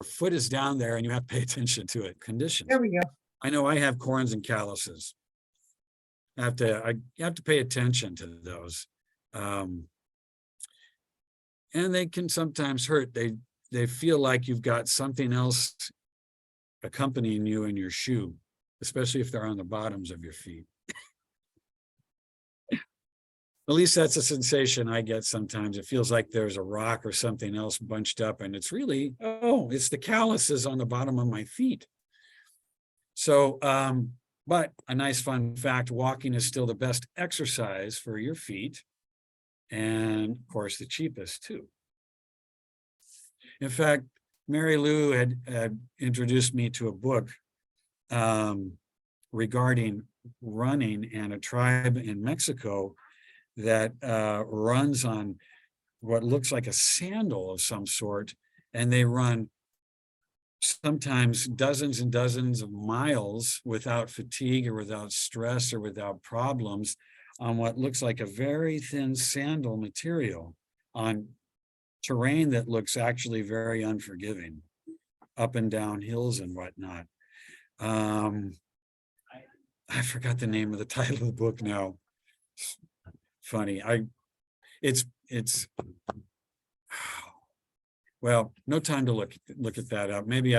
foot is down there and you have to pay attention to it. Conditions. There we go. I know I have corns and calluses. You have to pay attention to those. And they can sometimes hurt. They feel like you've got something else accompanying you in your shoe, especially if they're on the bottoms of your feet. At least that's a sensation I get sometimes. It feels like there's a rock or something else bunched up, and it's really, oh, it's the calluses on the bottom of my feet. So, but a nice fun fact, walking is still the best exercise for your feet. And of course, the cheapest too. In fact, Mary Lou had introduced me to a book regarding running, and a tribe in Mexico that runs on what looks like a sandal of some sort, and they run sometimes dozens and dozens of miles without fatigue or without stress or without problems on what looks like a very thin sandal material on terrain that looks actually very unforgiving, up and down hills and whatnot. I forgot the name of the title of the book now. Funny. It's well, no time to look at that up. Maybe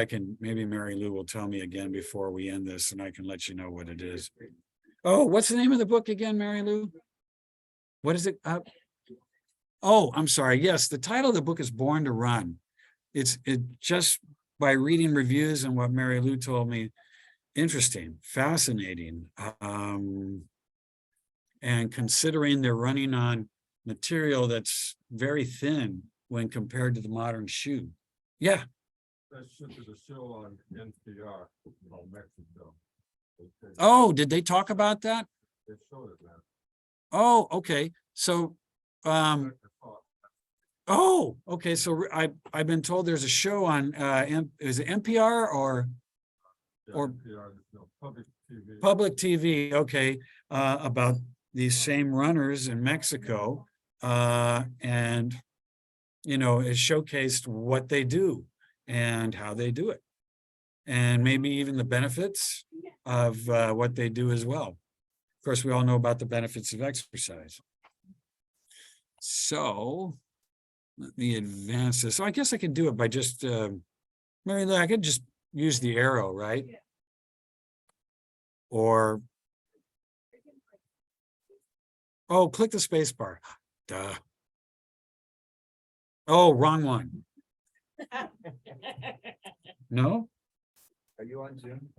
Mary Lou will tell me again before we end this, and I can let you know what it is. Oh, what's the name of the book again, Mary Lou? What is it? Oh, I'm sorry. Yes, the title of the book is Born to Run. It just by reading reviews and what Mary Lou told me, interesting, fascinating. And considering they're running on material that's very thin when compared to the modern shoe. Yeah. There's a show on NPR about Mexico. Oh, did they talk about that? They showed it, man. Oh, okay. So, oh, okay. So I've been told there's a show on, is it NPR or NPR, public TV. Public TV? Okay, about these same runners in Mexico, and it showcased what they do and how they do it, and maybe even the benefits of what they do as well. Of course, we all know about the benefits of exercise. So let me advance this. So I guess I could do it by just, Mary Lou, I could just use the arrow, right? Yeah. Or, oh, click the space bar. Duh. Oh, wrong one. No? Are you on Zoom?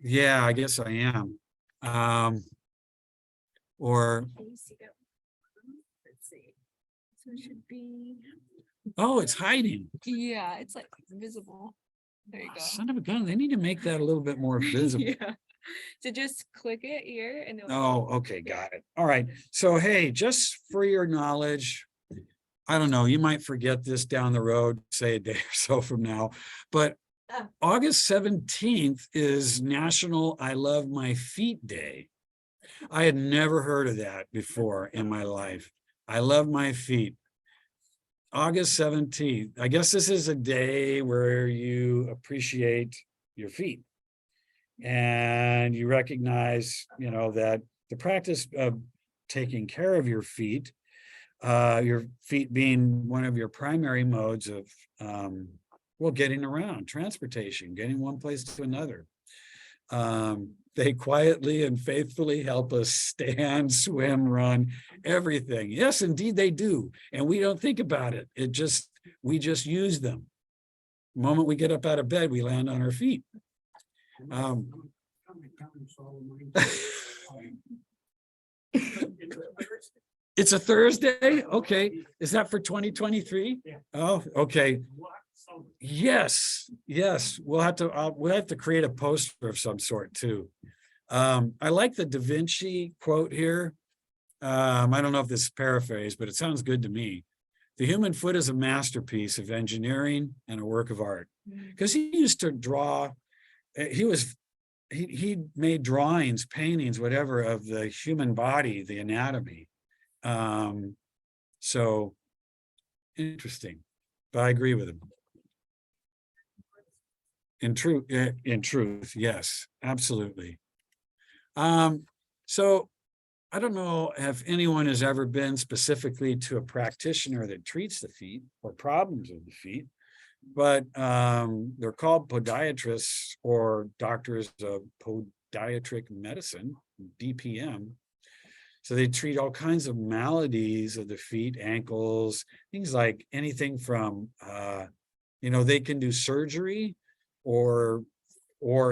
Yeah, I guess I am. Or, Let's see. So it should be. oh, it's hiding. Yeah, it's like visible. There you go. Son of a gun, they need to make that a little bit more visible. Yeah. So just click it here and it'll. Oh, okay, got it. All right. So, hey, just for your knowledge, I don't know, you might forget this down the road, say a day or so from now, but August 17th is National I Love My Feet Day. I had never heard of that before in my life. I love my feet. August 17th. I guess this is a day where you appreciate your feet. And you recognize, that the practice of taking care of your feet being one of your primary modes of, getting around, transportation, getting one place to another. They quietly and faithfully help us stand, swim, run, everything. Yes, indeed they do. And we don't think about it. We just use them. The moment we get up out of bed, we land on our feet. It's a Thursday? Okay. Is that for 2023? Oh, okay. Yes. We'll have to create a poster of some sort too. I like the Da Vinci quote here. I don't know if this is paraphrased, but it sounds good to me. The human foot is a masterpiece of engineering and a work of art. Because he used to draw, he made drawings, paintings, whatever, of the human body, the anatomy. So interesting, but I agree with him. in truth, yes, absolutely. So I don't know if anyone has ever been specifically to a practitioner that treats the feet or problems of the feet, but they're called podiatrists or doctors of podiatric medicine, DPM. So they treat all kinds of maladies of the feet, ankles, things like anything from, they can do surgery or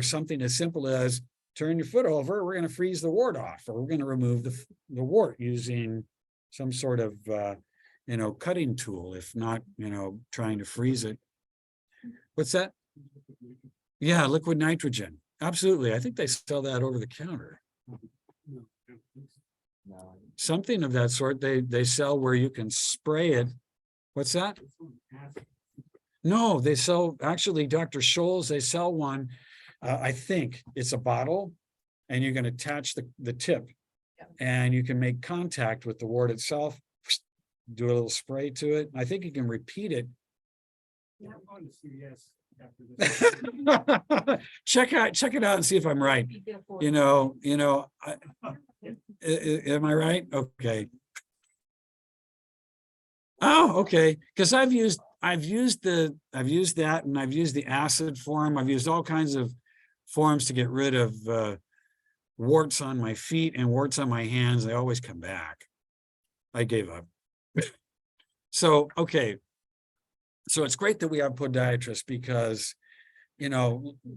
something as simple as turn your foot over, we're going to freeze the wart off, or we're going to remove the wart using some sort of, cutting tool, if not, trying to freeze it. What's that? Yeah, liquid nitrogen. Absolutely. I think they sell that over the counter. Something of that sort. They sell where you can spray it. What's that? No, they sell, actually, Dr. Scholl's, they sell one. I think it's a bottle and you're going to attach the tip and you can make contact with the wart itself, do a little spray to it. I think you can repeat it. I'm going to CVS after this. check it out and see if I'm right. Am I right? Okay. Oh, okay. Because I've used that, and I've used the acid form. I've used all kinds of forms to get rid of warts on my feet and warts on my hands. They always come back. I gave up. So, okay. So it's great that we have podiatrists because,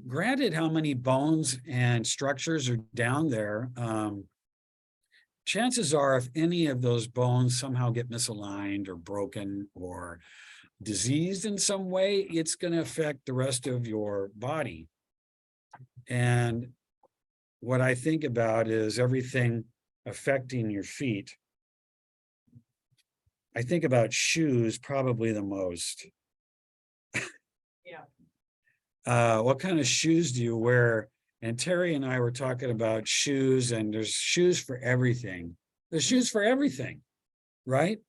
granted how many bones and structures are down there, chances are if any of those bones somehow get misaligned or broken or diseased in some way, it's going to affect the rest of your body. And what I think about is everything affecting your feet. I think about shoes probably the most. Yeah. What kind of shoes do you wear? And Terry and I were talking about shoes, and there's shoes for everything. There's shoes for everything, right?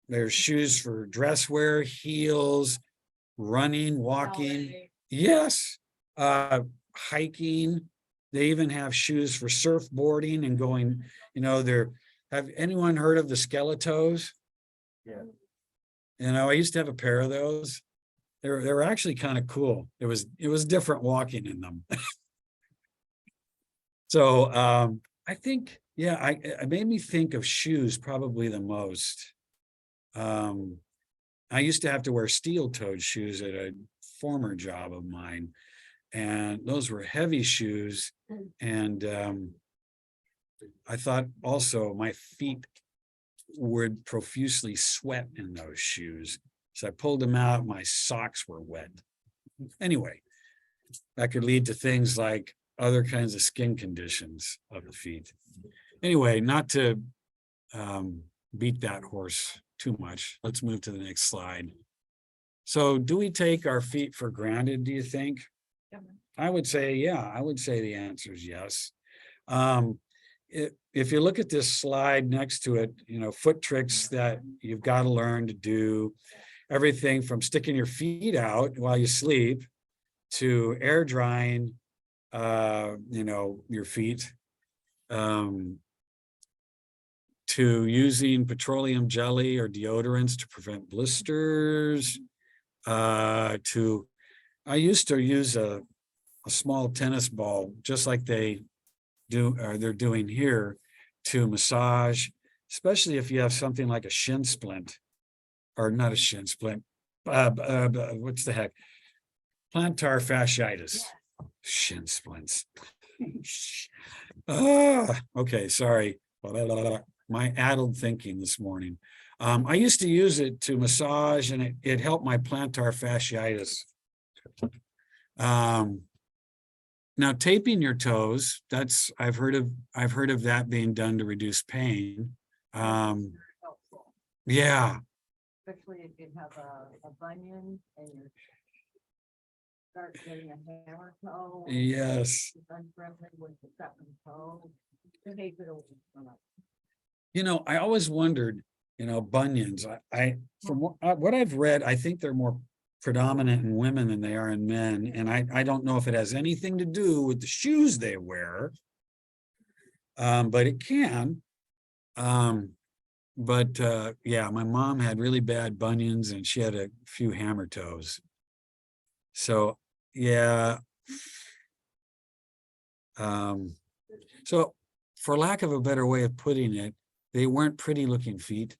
There's shoes for dress wear, heels, running, walking. Ballet. Yes. Hiking. They even have shoes for surfboarding and going, have anyone heard of the Skeletos? Yeah. I used to have a pair of those. They were actually kind of cool. It was different walking in them. So I think, yeah, it made me think of shoes probably the most. I used to have to wear steel-toed shoes at a former job of mine, and those were heavy shoes. And I thought also my feet would profusely sweat in those shoes. So I pulled them out, my socks were wet. Anyway, that could lead to things like other kinds of skin conditions of the feet. Anyway, not to beat that horse too much. Let's move to the next slide. So do we take our feet for granted, do you think? Yeah. I would say, yeah, I would say the answer is yes. If you look at this slide next to it, foot tricks that you've got to learn to do, everything from sticking your feet out while you sleep to air drying, your feet, to using petroleum jelly or deodorants to prevent blisters, I used to use a small tennis ball, just like they're doing here, to massage, especially if you have something like a shin splint, or not a shin splint, what's the heck? Plantar fasciitis, shin splints. Okay, sorry. My addled thinking this morning. I used to use it to massage, and it helped my plantar fasciitis. Now taping your toes, I've heard of that being done to reduce pain. Very helpful, Yeah, especially if you have a bunion and you start getting a hammer toe. yes. It's unfriendly with the second toe. Tape it over. I always wondered, bunions. From what I've read, I think they're more predominant in women than they are in men. And I don't know if it has anything to do with the shoes they wear. But it can. Yeah, my mom had really bad bunions and she had a few hammer toes. So, yeah. So for lack of a better way of putting it, they weren't pretty looking feet.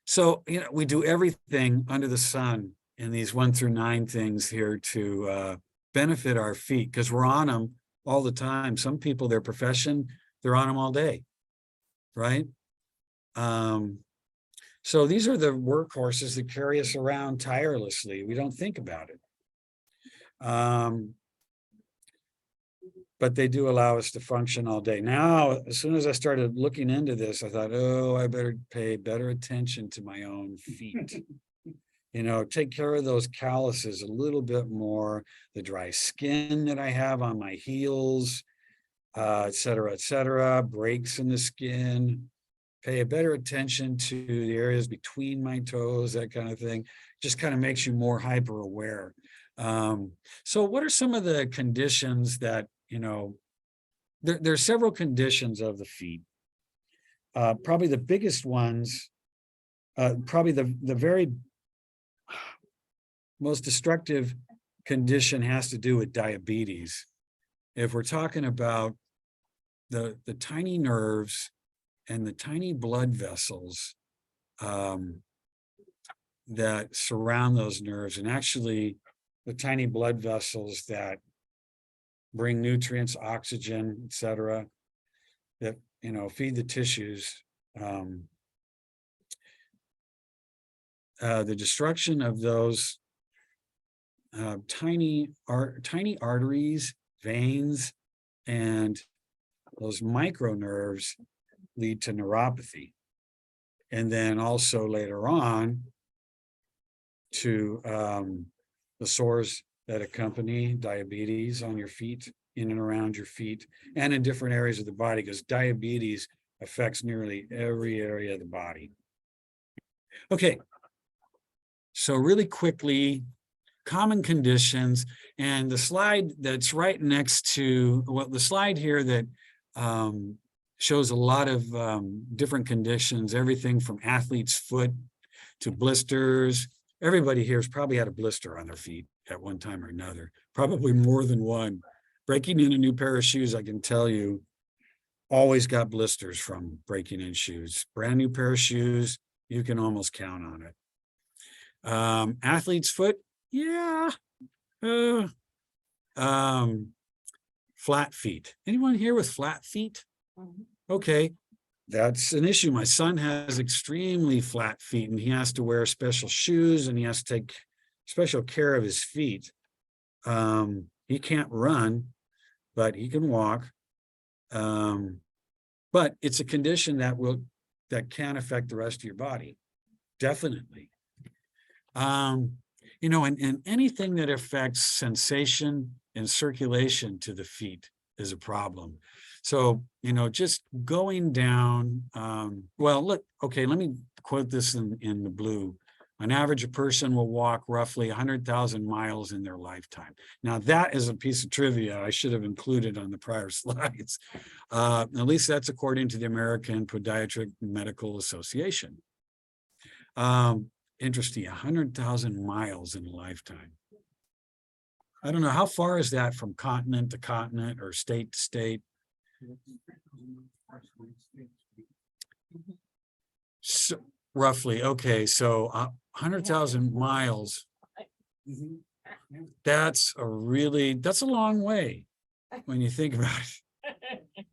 So, we do everything under the sun in these 1 through 9 things here to benefit our feet because we're on them all the time. Some people, their profession, they're on them all day, right? So these are the workhorses that carry us around tirelessly. We don't think about it. But they do allow us to function all day. Now, as soon as I started looking into this, I thought, oh, I better pay better attention to my own feet. Take care of those calluses a little bit more, the dry skin that I have on my heels, et cetera, breaks in the skin. Pay a better attention to the areas between my toes, that kind of thing. Just kind of makes you more hyper aware. So what are some of the conditions that, there are several conditions of the feet. Probably the biggest ones, probably the very most destructive condition has to do with diabetes. If we're talking about the tiny nerves and the tiny blood vessels that surround those nerves, and actually the tiny blood vessels that bring nutrients, oxygen, et cetera, that, feed the tissues. The destruction of those tiny arteries, veins, and those micro nerves lead to neuropathy. And then also later on to the sores that accompany diabetes on your feet, in and around your feet, and in different areas of the body, because diabetes affects nearly every area of the body. Okay, so really quickly, common conditions, and the slide that's right next to, the slide here that shows a lot of different conditions, everything from athlete's foot to blisters. Everybody here has probably had a blister on their feet at one time or another, probably more than one. Breaking in a new pair of shoes, I can tell you, always got blisters from breaking in shoes. Brand new pair of shoes, you can almost count on it. Athlete's foot, yeah. Flat feet. Anyone here with flat feet? Okay, that's an issue. My son has extremely flat feet and he has to wear special shoes and he has to take special care of his feet. He can't run, but he can walk. But it's a condition that can affect the rest of your body. Definitely. And anything that affects sensation and circulation to the feet is a problem. So, just going down, let me quote this in the blue. On average, a person will walk roughly 100,000 miles in their lifetime. Now, that is a piece of trivia I should have included on the prior slides. At least that's according to the American Podiatric Medical Association. Interesting, 100,000 miles in a lifetime. I don't know, how far is that from continent to continent or state to state? So, roughly, okay, so 100,000 miles. That's a long way when you think about it.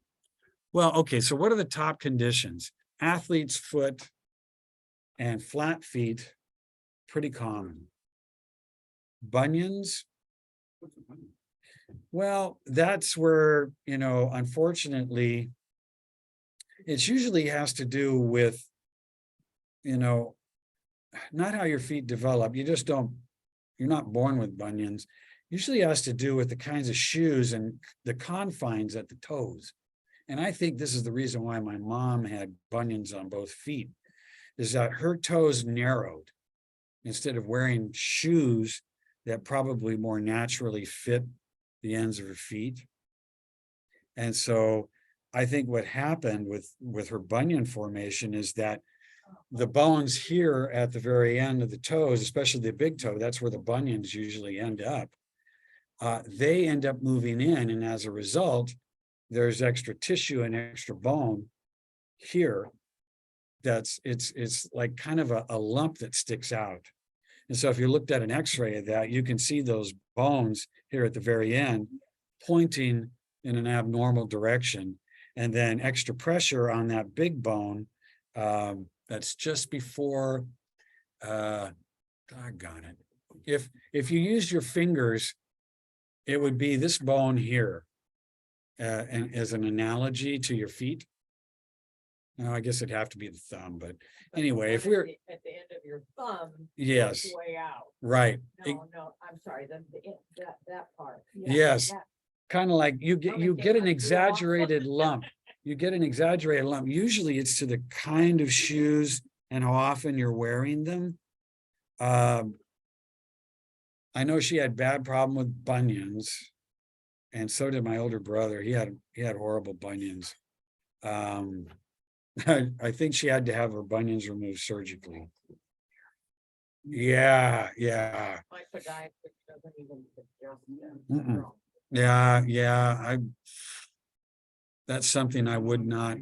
Well, okay, so what are the top conditions? Athlete's foot and flat feet, pretty common. Bunions, well, that's where, unfortunately, it usually has to do with, not how your feet develop. You're not born with bunions. Usually has to do with the kinds of shoes and the confines at the toes. And I think this is the reason why my mom had bunions on both feet, is that her toes narrowed. Instead of wearing shoes that probably more naturally fit the ends of her feet. And so I think what happened with her bunion formation is that the bones here at the very end of the toes, especially the big toe, that's where the bunions usually end up. They end up moving in, and as a result, there's extra tissue and extra bone here. It's like kind of a lump that sticks out. And so if you looked at an X-ray of that, you can see those bones here at the very end pointing in an abnormal direction, and then extra pressure on that big bone that's just before, doggone it. If you use your fingers, it would be this bone here, and as an analogy to your feet. No, I guess it'd have to be the thumb, but anyway, if we're, At the end of your thumb. yes, Way out. right. No, I'm sorry, that part. Yeah, Yes. that- Kind of like you Let me get get an my glue off. exaggerated lump. You get an exaggerated lump. Usually it's to the kind of shoes and how often you're wearing them. I know she had bad problem with bunions, and so did my older brother. He had horrible bunions. I think she had to have her bunions removed surgically. Yeah. My podiatrist doesn't even suggest that. Mm-mm. Wrong. Yeah. That's something I would not.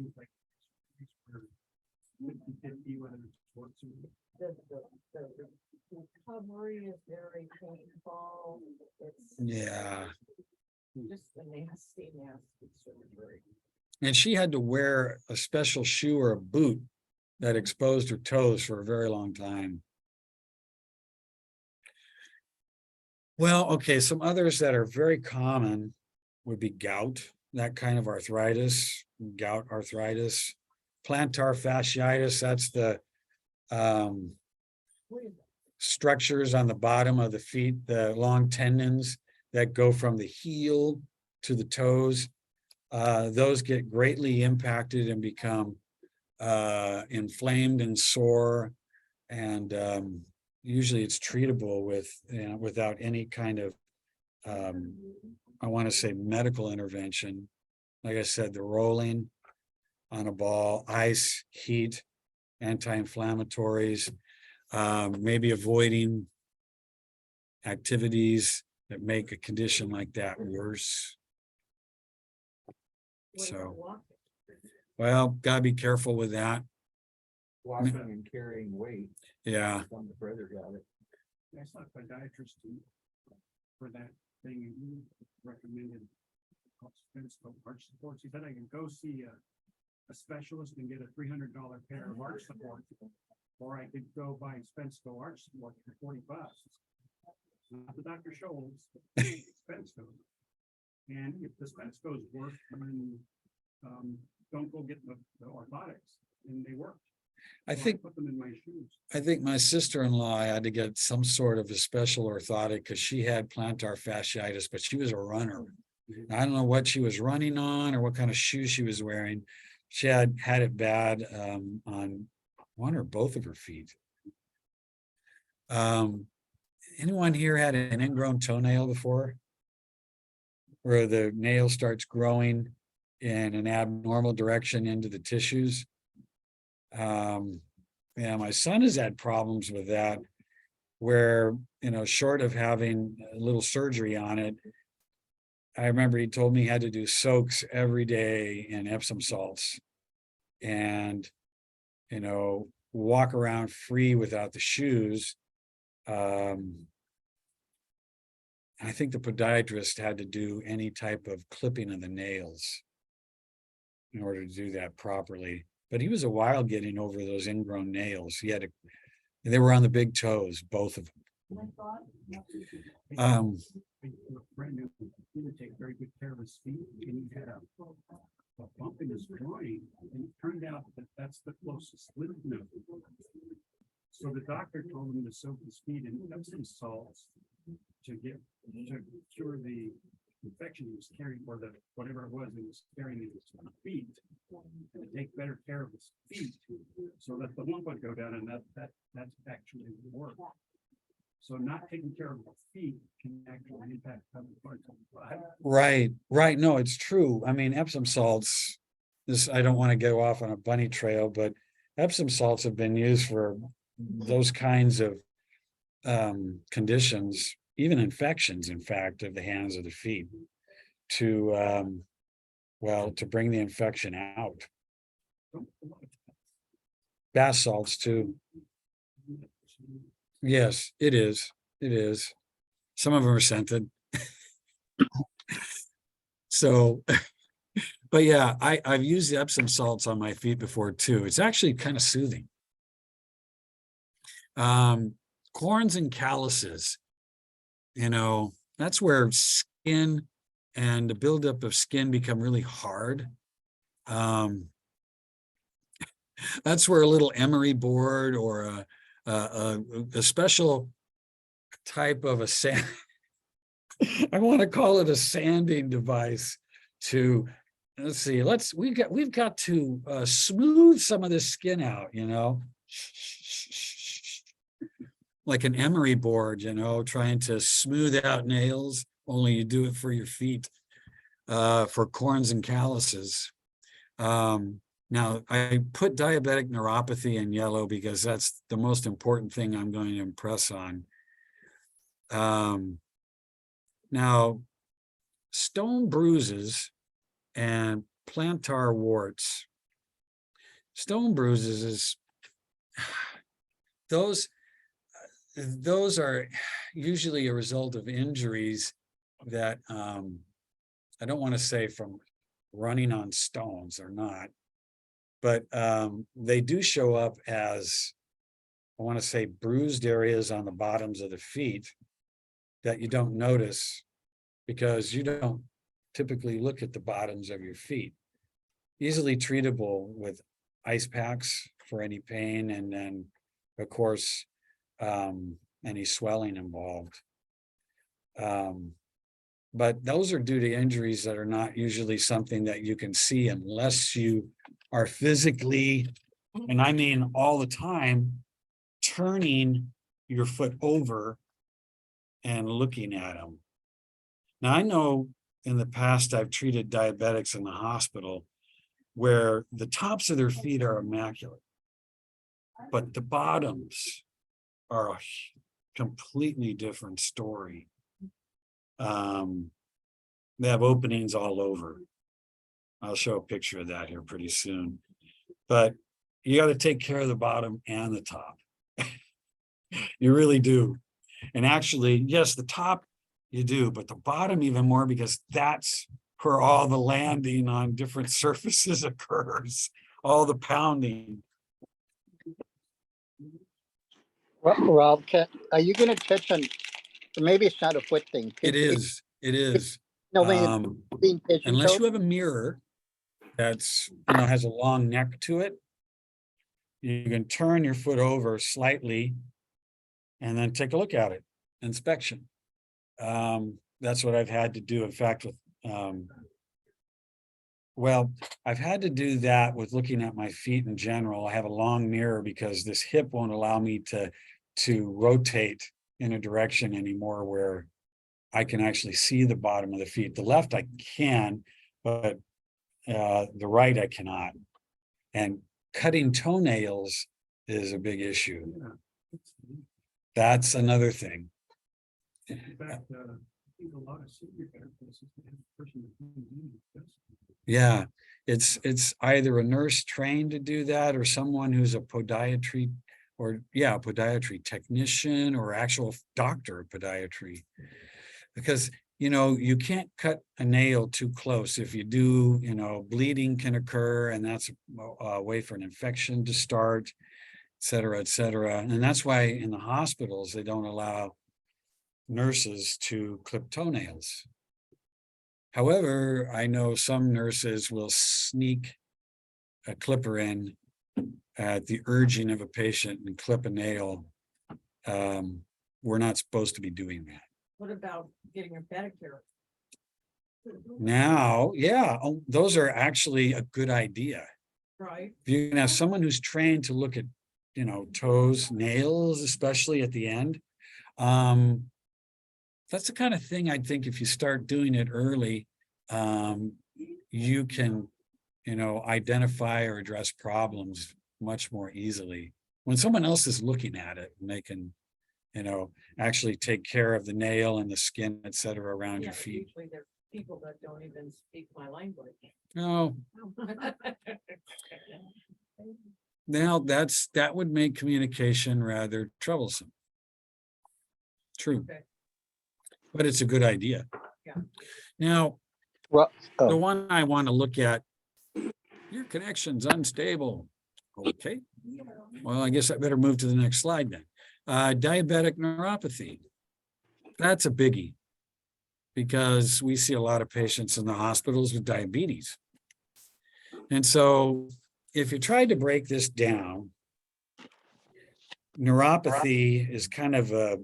50-50, whether it's sports or- The recovery is very painful. It's Yeah. just a nasty surgery. And she had to wear a special shoe or a boot that exposed her toes for a very long time. Well, okay, some others that are very common would be gout, that kind of arthritis, gout arthritis, plantar fasciitis, that's the structures on the bottom of the feet, the long tendons that go from the heel to the toes. Those get greatly impacted and become inflamed and sore, and usually it's treatable with without any kind of I want to say medical intervention. Like I said, the rolling on a ball, ice, heat, anti-inflammatories, maybe avoiding activities that make a condition like that worse. What So, about walking? well, gotta be careful with that. Walking and carrying weight. Yeah, Some of the brother got it. I saw a podiatrist for that thing, and he recommended arch supports. He said I can go see a specialist and get a $300 pair of arch supports, or I could go buy Spensco arch support for $40. Not the Dr. Scholl's, Spensco. And if the Spensco's work, then don't go get the orthotics, and they work. I So think put them in my shoes. I think my sister-in-law had to get some sort of a special orthotic because she had plantar fasciitis, but she was a runner. I don't know what she was running on or what kind of shoes she was wearing. She had it bad on one or both of her feet. Anyone here had an ingrown toenail before? Where the nail starts growing in an abnormal direction into the tissues? Yeah, my son has had problems with that, where, short of having a little surgery on it, I remember he told me he had to do soaks every day in Epsom salts and, walk around free without the shoes. I think the podiatrist had to do any type of clipping of the nails in order to do that properly. But he was a while getting over those ingrown nails. They were on the big toes, both of them. A friend who didn't take very good care of his feet, and he had a bump in his groin, and it turned out that that's the closest lymph node. So the doctor told him to soak his feet in Epsom salts to cure the infection he was carrying, or the, whatever it was, he was carrying in his feet. And to take better care of his feet, so that the lump would go down, and that's actually work. So not taking care of the feet can actually impact other parts of the body. Right. No, it's true. I mean, Epsom salts, this, I don't want to go off on a bunny trail, but Epsom salts have been used for those kinds of conditions, even infections, in fact, of the hands or the feet, to to bring the infection out. Bath salts too. Yes, it is. It is. Some of them are scented. So, but yeah, I've used the Epsom salts on my feet before too. It's actually kind of soothing. Corns and calluses, that's where skin and the buildup of skin become really hard. That's where a little emery board or a special type of a sand, I want to call it a sanding device to, let's see, we've got to smooth some of this skin out, like an emery board, trying to smooth out nails, only you do it for your feet, for corns and calluses. Now, I put diabetic neuropathy in yellow because that's the most important thing I'm going to impress on. Now, stone bruises and plantar warts. Stone bruises is, those are usually a result of injuries that I don't want to say from running on stones or not, but they do show up as, I want to say, bruised areas on the bottoms of the feet that you don't notice because you don't typically look at the bottoms of your feet. Easily treatable with ice packs for any pain, and then, of course, any swelling involved. But those are due to injuries that are not usually something that you can see unless you are physically, and I mean all the time, turning your foot over and looking at them. Now, I know in the past I've treated diabetics in the hospital where the tops of their feet are immaculate, but the bottoms are a completely different story. They have openings all over. I'll show a picture of that here pretty soon. But you got to take care of the bottom and the top. You really do. And actually, yes, the top you do, but the bottom even more, because that's where all the landing on different surfaces occurs, all the pounding. Rob, are you going to touch on, maybe it's not a foot thing. It is. No, when you're being pigeon Unless toed? you have a mirror that's, has a long neck to it, you can turn your foot over slightly and then take a look at it. Inspection. That's what I've had to do. In fact, with I've had to do that with looking at my feet in general. I have a long mirror because this hip won't allow me to rotate in a direction anymore where I can actually see the bottom of the feet. The left I can, but the right I cannot. And cutting toenails is a big issue. That's another thing. In fact, I think a lot of senior care places have a person that does. Yeah, it's either a nurse trained to do that or someone who's a podiatry podiatry technician or actual doctor of podiatry. Because, you can't cut a nail too close. If you do, bleeding can occur, and that's a way for an infection to start, et cetera, et cetera. And that's why in the hospitals, they don't allow nurses to clip toenails. However, I know some nurses will sneak a clipper in at the urging of a patient and clip a nail. We're not supposed to be doing that. What about getting a pedicure? Now, yeah, oh, those are actually a good idea. Right. If you can have someone who's trained to look at, toes, nails, especially at the end. Um, that's the kind of thing I think if you start doing it early, you can, identify or address problems much more easily. When someone else is looking at it and they can, actually take care of the nail and the skin, et cetera, around your feet. Usually they're people that don't even speak my language. No, now that would make communication rather troublesome. True. Okay. But it's a good idea. Yeah. Now, Well, the oh, one I want to look at, your connection's unstable. Okay, well, I guess I better move to the next slide then. Diabetic neuropathy. That's a biggie. Because we see a lot of patients in the hospitals with diabetes. And so if you tried to break this down, neuropathy is kind of a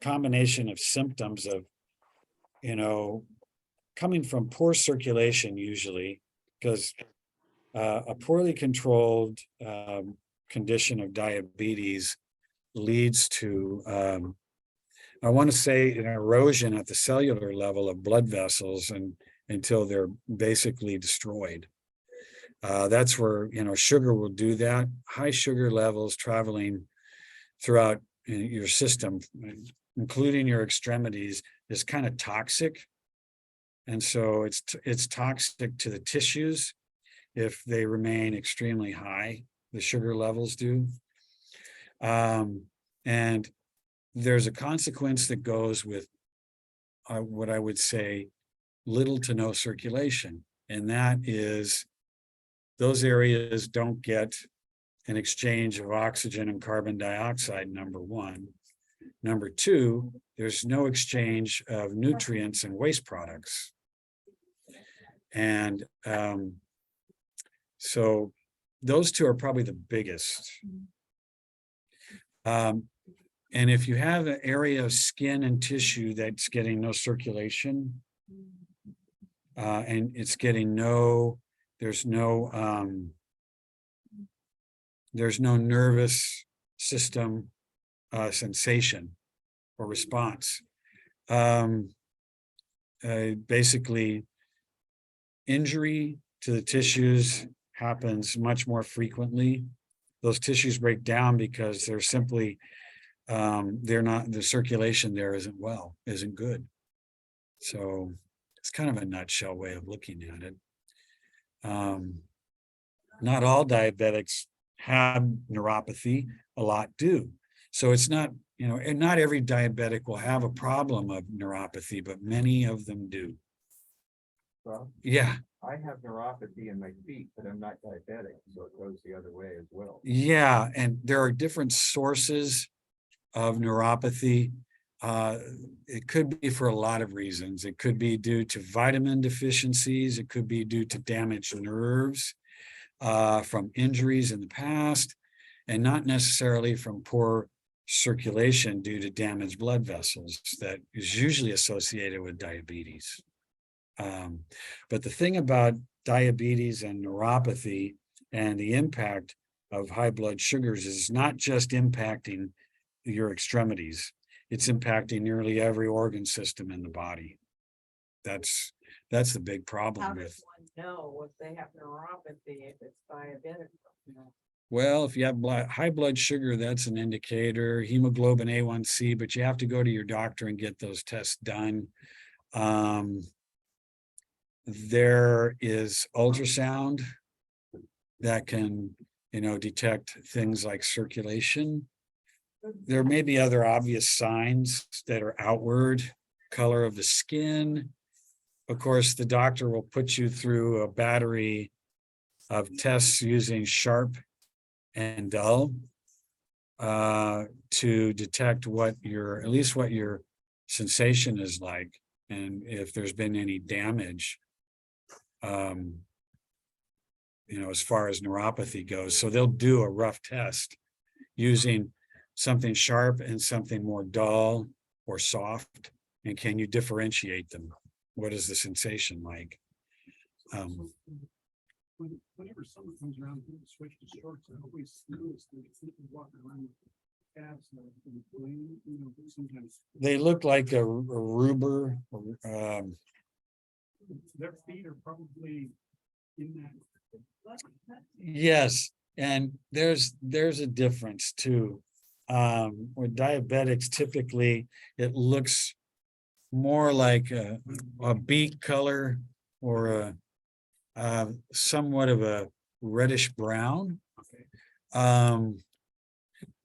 combination of symptoms of, coming from poor circulation usually, because a poorly controlled condition of diabetes leads to, I want to say, an erosion at the cellular level of blood vessels and until they're basically destroyed. That's where, sugar will do that. High sugar levels traveling throughout your system, including your extremities, is kind of toxic. And so it's toxic to the tissues if they remain extremely high, the sugar levels do. And there's a consequence that goes with what I would say little to no circulation. And that is those areas don't get an exchange of oxygen and carbon dioxide, number one. Number two, there's no exchange of nutrients and waste products. And so those two are probably the biggest. And if you have an area of skin and tissue that's getting no circulation, and it's getting there's no nervous system sensation or response. Basically, injury to the tissues happens much more frequently. Those tissues break down because they're simply the circulation there isn't good. So it's kind of a nutshell way of looking at it. Not all diabetics have neuropathy, a lot do. So it's not, and not every diabetic will have a problem of neuropathy, but many of them do. Well, Yeah. I have neuropathy in my feet, but I'm not diabetic, so it goes the other way as well. Yeah, and there are different sources of neuropathy. It could be for a lot of reasons. It could be due to vitamin deficiencies. It could be due to damaged nerves from injuries in the past, and not necessarily from poor circulation due to damaged blood vessels that is usually associated with diabetes. But the thing about diabetes and neuropathy and the impact of high blood sugars is not just impacting your extremities, it's impacting nearly every organ system in the body. That's the big How problem does with, one know if they have neuropathy, if it's diabetic? well, if you have high blood sugar, that's an indicator, hemoglobin A1C, but you have to go to your doctor and get those tests done. There is ultrasound that can, detect things like circulation. There may be other obvious signs that are outward, color of the skin. Of course, the doctor will put you through a battery of tests using sharp and dull to detect at least what your sensation is like, and if there's been any damage, as far as neuropathy goes. So they'll do a rough test using something sharp and something more dull or soft. And can you differentiate them? what is the sensation like? Whenever someone comes around and switch to shorts, I always notice that people walking around with calves that are inflamed, sometimes They look like a rubber, their feet are probably in that. yes, and there's a difference too. With diabetics, typically, it looks more like a beet color or somewhat of a reddish brown. Okay, Um,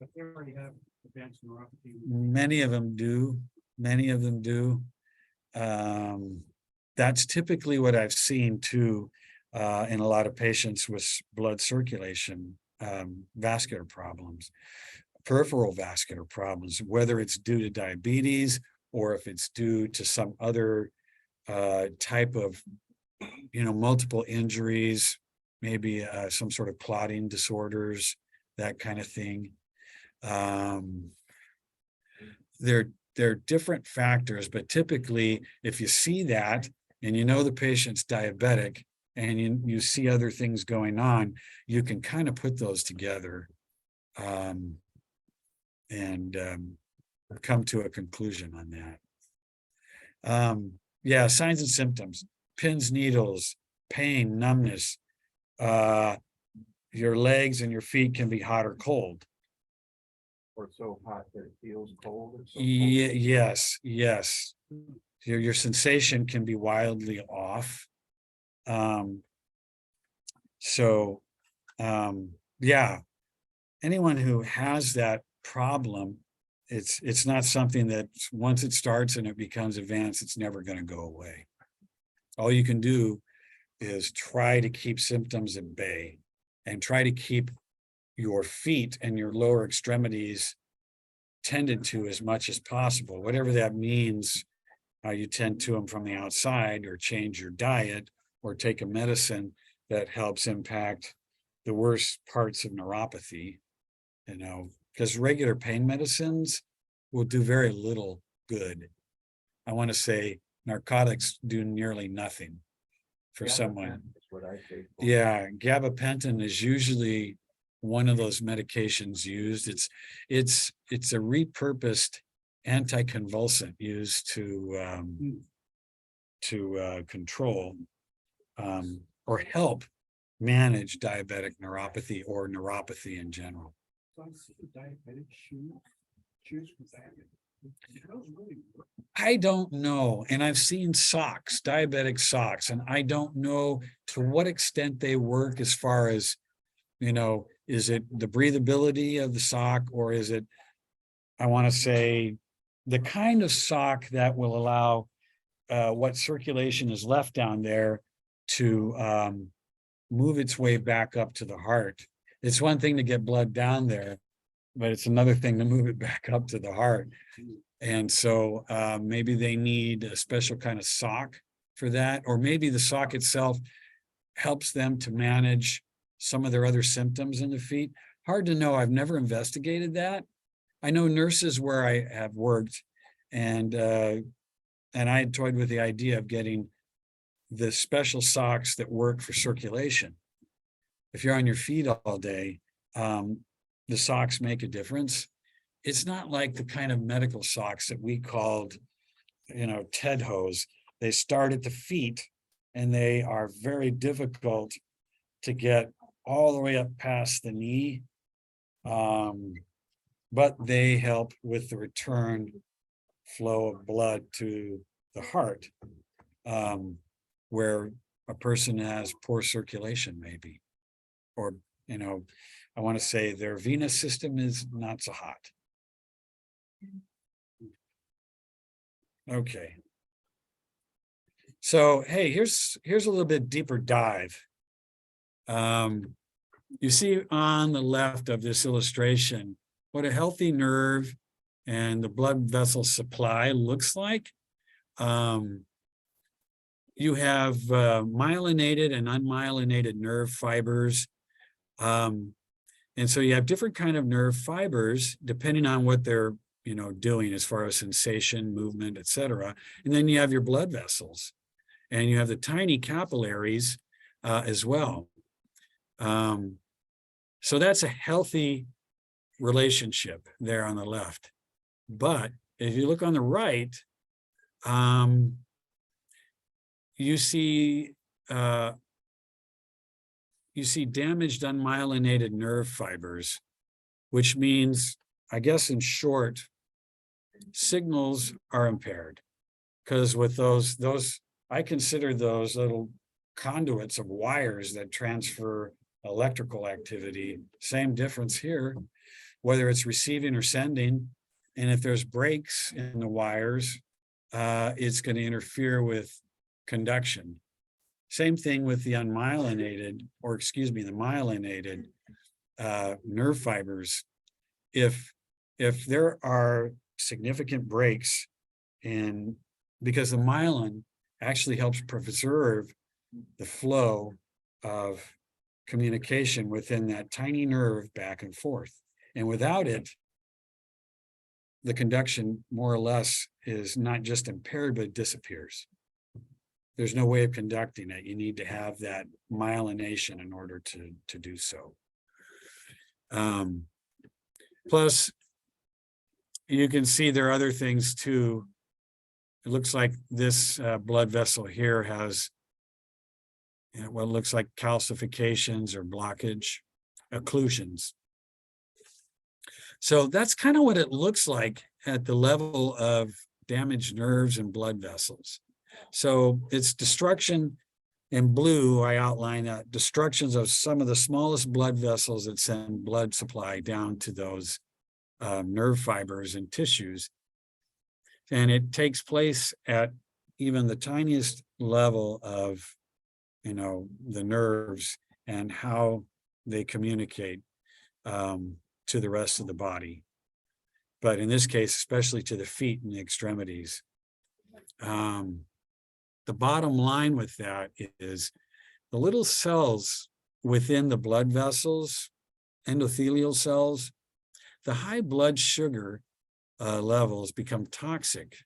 but they already have advanced neuropathy. Many of them do, many of them do. That's typically what I've seen too, in a lot of patients with blood circulation, vascular problems, peripheral vascular problems, whether it's due to diabetes or if it's due to some other type of, multiple injuries, maybe some sort of clotting disorders, that kind of thing. They're different factors, but typically, if you see that and you know the patient's diabetic and you see other things going on, you can kind of put those together and come to a conclusion on that. Yeah, signs and symptoms: pins, needles, pain, numbness. Your legs and your feet can be hot or cold. Or so hot that it feels cold. or so cold. Yes, yes. Your sensation can be wildly off. Yeah, anyone who has that problem, it's not something that once it starts and it becomes advanced, it's never going to go away. All you can do is try to keep symptoms at bay and try to keep your feet and your lower extremities tended to as much as possible, whatever that means. You tend to them from the outside, or change your diet, or take a medicine that helps impact the worst parts of neuropathy, because regular pain medicines will do very little good. I want to say narcotics do nearly nothing for someone. That's what I take. for. Yeah, gabapentin is usually one of those medications used. It's a repurposed anticonvulsant used to control or help manage diabetic neuropathy or neuropathy in general. So I see the diabetic shoes with that. Those really work. I don't know. And I've seen socks, diabetic socks, and I don't know to what extent they work as far as, is it the breathability of the sock, or is it, I want to say, the kind of sock that will allow what circulation is left down there to move its way back up to the heart. It's one thing to get blood down there, but it's another thing to move it back up to the heart. And so maybe they need a special kind of sock for that, or maybe the sock itself helps them to manage some of their other symptoms in the feet. Hard to know. I've never investigated that. I know nurses where I have worked, and I had toyed with the idea of getting the special socks that work for circulation. If you're on your feet all day, the socks make a difference. It's not like the kind of medical socks that we called, TED hose. They start at the feet, and they are very difficult to get all the way up past the knee. But they help with the return flow of blood to the heart, where a person has poor circulation, maybe, or, I want to say their venous system is not so hot. Okay. So, hey, here's a little bit deeper dive. You see on the left of this illustration what a healthy nerve and the blood vessel supply looks like. You have myelinated and unmyelinated nerve fibers. And so you have different kind of nerve fibers depending on what they're doing as far as sensation, movement, etc. And then you have your blood vessels. and you have the tiny capillaries as well. So that's a healthy relationship there on the left. But if you look on the right, you see damaged unmyelinated nerve fibers, which means, I guess in short, signals are impaired. Because with those, I consider those little conduits of wires that transfer electrical activity. Same difference here, whether it's receiving or sending. And if there's breaks in the wires, it's going to interfere with conduction. Same thing with the unmyelinated, or excuse me, the myelinated nerve fibers. If there are significant breaks in, because the myelin actually helps preserve the flow of communication within that tiny nerve back and forth. And without it, the conduction more or less is not just impaired, but it disappears. There's no way of conducting it. You need to have that myelination in order to do so. Plus, you can see there are other things too. It looks like this blood vessel here has what looks like calcifications or blockage, occlusions. So that's kind of what it looks like at the level of damaged nerves and blood vessels. So it's destruction in blue. I outline that destructions of some of the smallest blood vessels that send blood supply down to those nerve fibers and tissues. And it takes place at even the tiniest level of, the nerves and how they communicate to the rest of the body. But in this case, especially to the feet and the extremities. The bottom line with that is the little cells within the blood vessels, endothelial cells, the high blood sugar levels become toxic,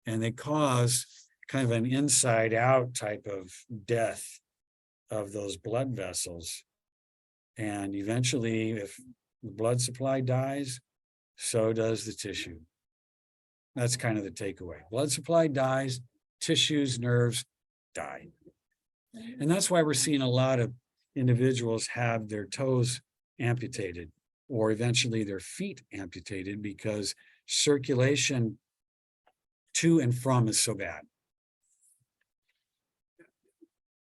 and they cause kind of an inside out type of death of those blood vessels. And eventually, if the blood supply dies, so does the tissue. That's kind of the takeaway. Blood supply dies, tissues, nerves die. And that's why we're seeing a lot of individuals have their toes amputated, or eventually their feet amputated, because circulation to and from is so bad.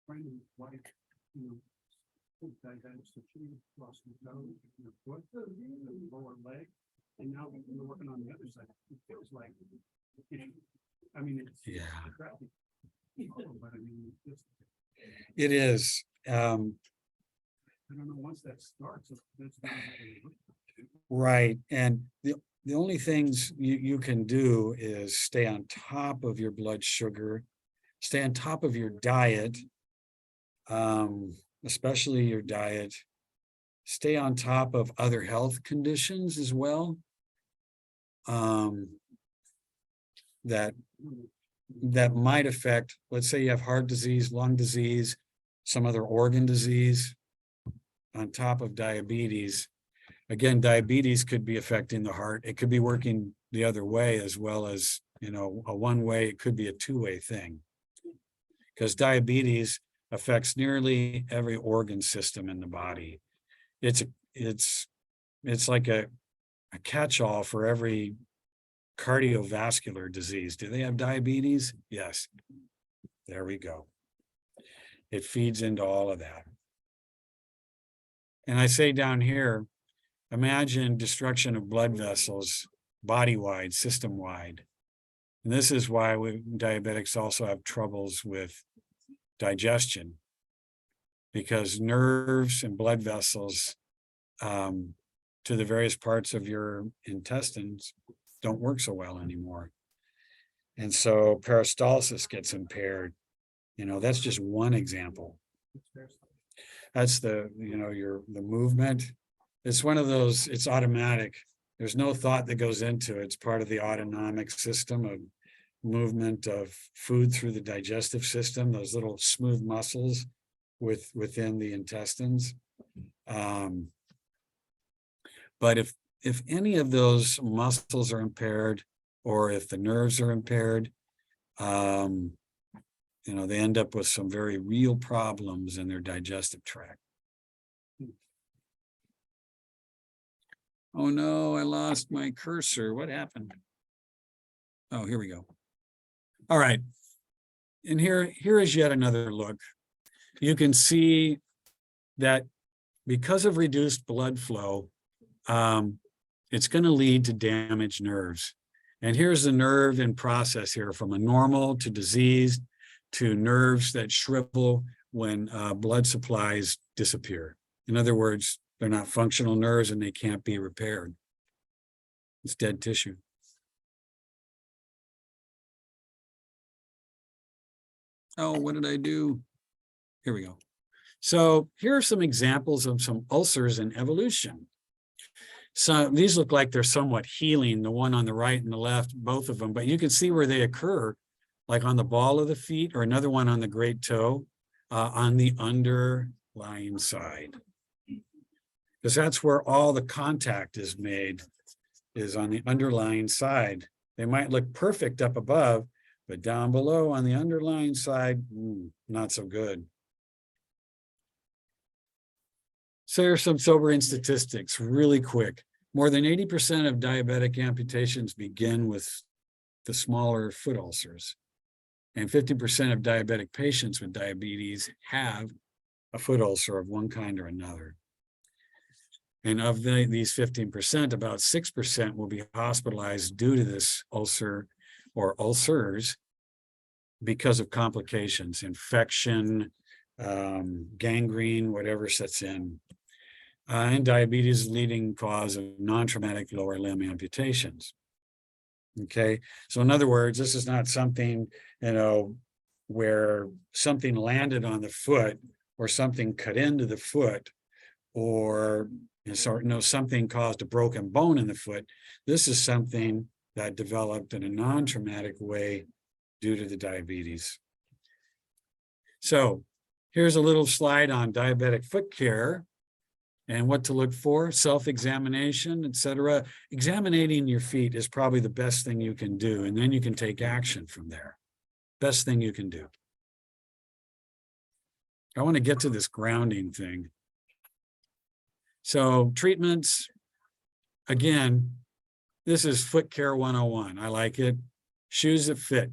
Brandon's wife, diabetic, so she lost her toe, her foot, the lower leg, and now we're working on the other side. It feels like, I mean, it's Yeah. crappy. But I mean, it's, It is. I don't know, once that starts, that's Right. And the only things you can do is stay on top of your blood sugar, stay on top of your diet, especially your diet, stay on top of other health conditions as well. That might affect, let's say you have heart disease, lung disease, some other organ disease on top of diabetes. Again, diabetes could be affecting the heart. It could be working the other way as well as, a one way, it could be a two-way thing. Because diabetes affects nearly every organ system in the body. It's like a catch-all for every cardiovascular disease. Do they have diabetes? Yes. There we go. It feeds into all of that. And I say down here, imagine destruction of blood vessels, body-wide, system-wide. And this is why diabetics also have troubles with digestion, because nerves and blood vessels to the various parts of your intestines don't work so well anymore. And so peristalsis gets impaired. That's just one example. That's the movement. It's one of those, it's automatic. There's no thought that goes into it. It's part of the autonomic system of movement of food through the digestive system, those little smooth muscles within the intestines. But if any of those muscles are impaired, or if the nerves are impaired, they end up with some very real problems in their digestive tract. Oh no, I lost my cursor. What happened? Oh, here we go. All right. And here is yet another look. You can see that because of reduced blood flow, it's going to lead to damaged nerves. And here's the nerve in process here, from a normal to diseased to nerves that shrivel when blood supplies disappear. In other words, they're not functional nerves and they can't be repaired. It's dead tissue. Oh, what did I do? Here we go. So here are some examples of some ulcers in evolution. So these look like they're somewhat healing, the one on the right and the left, both of them, but you can see where they occur, like on the ball of the feet, or another one on the great toe, on the underlying side. Because that's where all the contact is made, is on the underlying side. They might look perfect up above, but down below on the underlying side, not so good. So here's some sobering statistics, really quick. More than 80% of diabetic amputations begin with the smaller foot ulcers. And 50% of diabetic patients with diabetes have a foot ulcer of one kind or another. And of these 15%, about 6% will be hospitalized due to this ulcer or ulcers because of complications, infection, gangrene, whatever sets in. And diabetes is the leading cause of non-traumatic lower limb amputations. Okay, so in other words, this is not something, where something landed on the foot or something cut into the foot, or something caused a broken bone in the foot. This is something that developed in a non-traumatic way due to the diabetes. So here's a little slide on diabetic foot care and what to look for, self-examination, etc. Examining your feet is probably the best thing you can do, and then you can take action from there. Best thing you can do. I want to get to this grounding thing. So treatments, again, this is foot care 101. I like it. Shoes that fit.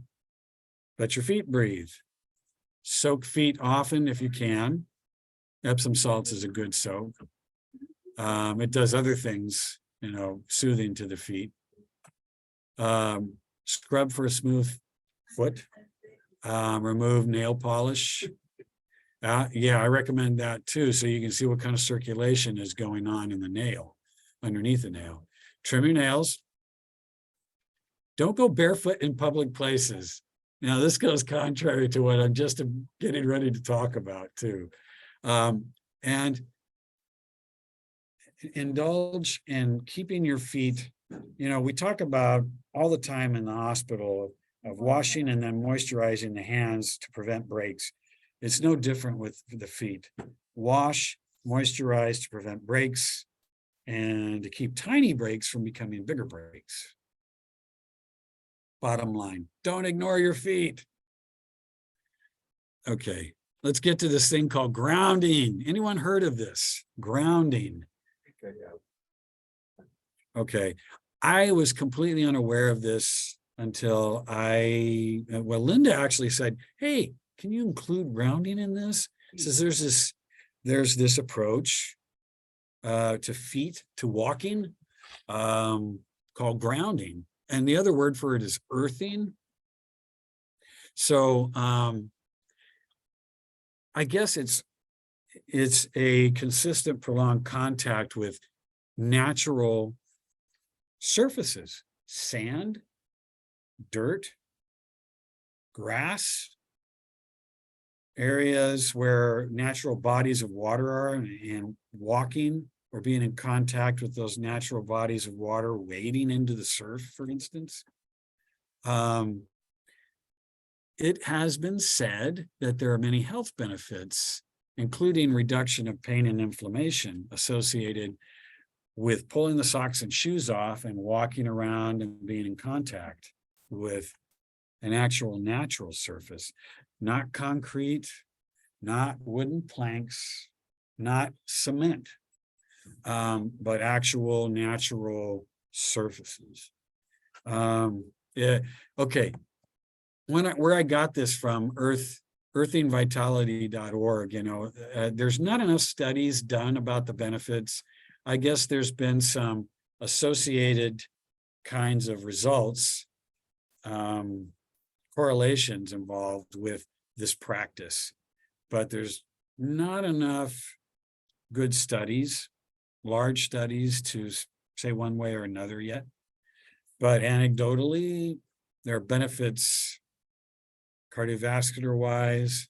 Let your feet breathe. Soak feet often if you can. Epsom salts is a good soak. It does other things, soothing to the feet. Scrub for a smooth foot. Remove nail polish. Yeah, I recommend that too, so you can see what kind of circulation is going on in the nail, underneath the nail. Trim your nails. Don't go barefoot in public places. Now, this goes contrary to what I'm just getting ready to talk about too. And indulge in keeping your feet, we talk about all the time in the hospital of washing and then moisturizing the hands to prevent breaks. It's no different with the feet. Wash, moisturize to prevent breaks and to keep tiny breaks from becoming bigger breaks. Bottom line, don't ignore your feet. Okay, let's get to this thing called grounding. Anyone heard of this? Grounding. Okay, I was completely unaware of this until Linda actually said, hey, can you include grounding in this? Says there's this approach to feet, to walking, called grounding. And the other word for it is earthing. So I guess it's a consistent, prolonged contact with natural surfaces, sand, dirt, grass, areas where natural bodies of water are, and walking or being in contact with those natural bodies of water, wading into the surf, for instance. it has been said that there are many health benefits, including reduction of pain and inflammation associated with pulling the socks and shoes off and walking around and being in contact with an actual natural surface, not concrete, not wooden planks, not cement, but actual natural surfaces. Yeah, okay. Where I got this from, earthingvitality.org, there's not enough studies done about the benefits. I guess there's been some associated kinds of results, correlations involved with this practice, but there's not enough good studies, large studies to say one way or another yet. But anecdotally, there are benefits cardiovascular wise,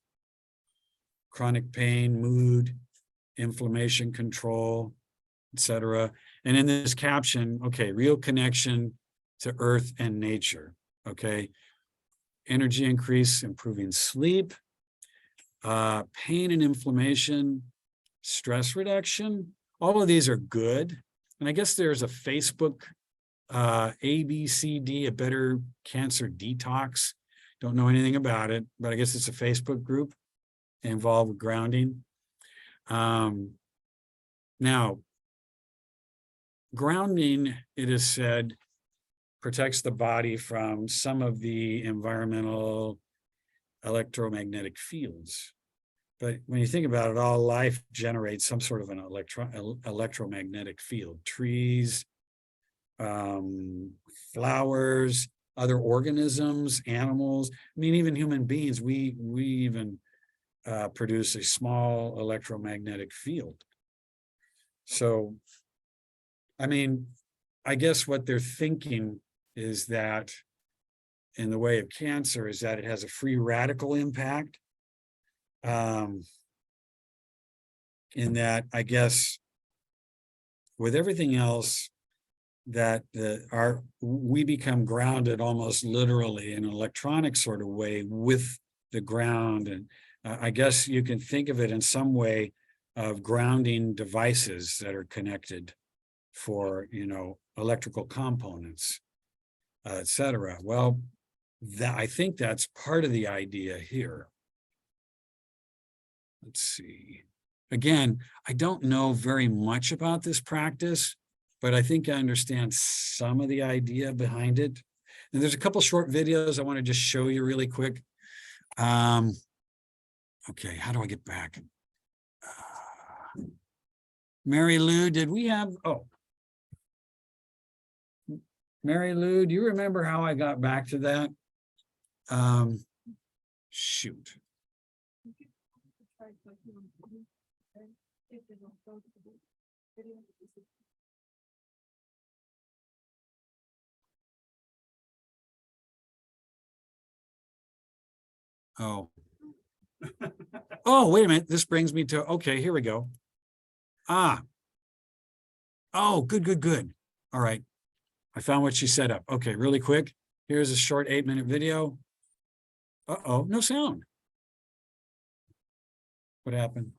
chronic pain, mood, inflammation control, etc. And in this caption, okay, real connection to earth and nature. Okay. Energy increase, improving sleep, pain and inflammation, stress reduction. All of these are good. And I guess there's a Facebook ABCD, a Better Cancer Detox. Don't know anything about it, but I guess it's a Facebook group involved with grounding. Now, grounding, it is said, protects the body from some of the environmental electromagnetic fields. But when you think about it, all life generates some sort of an electromagnetic field. Trees, flowers, other organisms, animals. I mean, even human beings, we even produce a small electromagnetic field. So, I mean, I guess what they're thinking is that in the way of cancer is that it has a free radical impact. In that, I guess, with everything else, that we become grounded almost literally in an electronic sort of way with the ground. And I guess you can think of it in some way of grounding devices that are connected for, electrical components, etc. Well, I think that's part of the idea here. Let's see. Again, I don't know very much about this practice, but I think I understand some of the idea behind it. And there's a couple short videos I want to just show you really quick. Okay, how do I get back? Mary Lou, did we have, Mary Lou, do you remember how I got back to that? Shoot. Oh. Oh, wait a minute. This brings me to, okay, here we go. Oh, good. All right. I found what she set up. Okay, really quick. Here's a short 8-minute video. Uh-oh, no sound. What happened?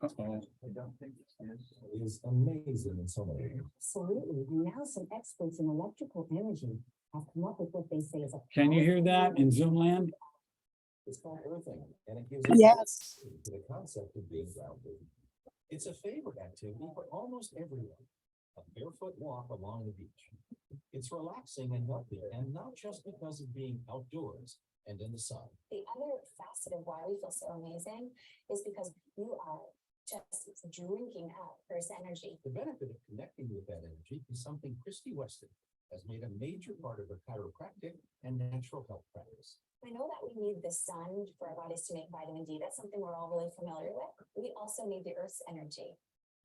Uh-oh. I don't think it is amazing in so many ways. Absolutely. And now some experts in electrical energy have come up with what they say is a. Can you hear that in Zoom land? It's called earthing, and it gives Yes. to the concept of being grounded. It's a favorite activity for almost everyone. A barefoot walk along the beach. It's relaxing and healthy, and not just because of being outdoors and in the sun. The other facet of why we feel so amazing is because you are just drinking out Earth's energy. The benefit of connecting with that energy is something Christy Weston has made a major part of her chiropractic and natural health practice. I know that we need the sun for our bodies to make vitamin D. That's something we're all really familiar with. We also need the Earth's energy,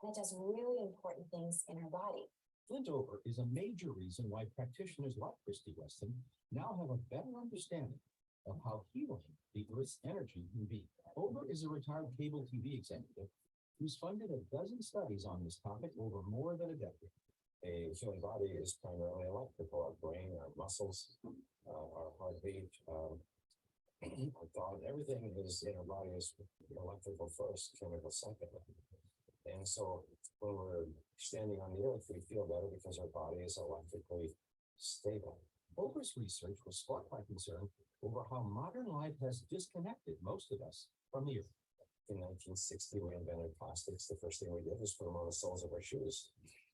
and it does really important things in our body. Flintover is a major reason why practitioners like Christy Weston now have a better understanding of how healing the Earth's energy can be. Over is a retired cable TV executive who's funded a dozen studies on this topic over more than a decade. A human body is primarily electrical. Our brain, our muscles, our heartbeat, our thought, everything is in our body is electrical first, chemical second. And so when we're standing on the earth, we feel better because our body is electrically stable. Oprah's research was sparked by concern over how modern life has disconnected most of us from the earth. In 1960, we invented plastics. The first thing we did was put them on the soles of our shoes.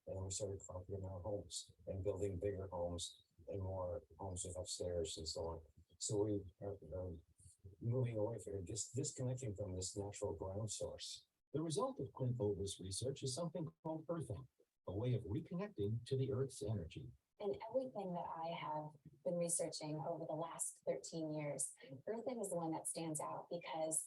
And we started carpeting our homes and building bigger homes and more homes with upstairs and so on. So we are moving away from just disconnecting from this natural ground source. The result of Clint Oprah's research is something called earthing, a way of reconnecting to the Earth's energy. And everything that I have been researching over the last 13 years, earthing is the one that stands out because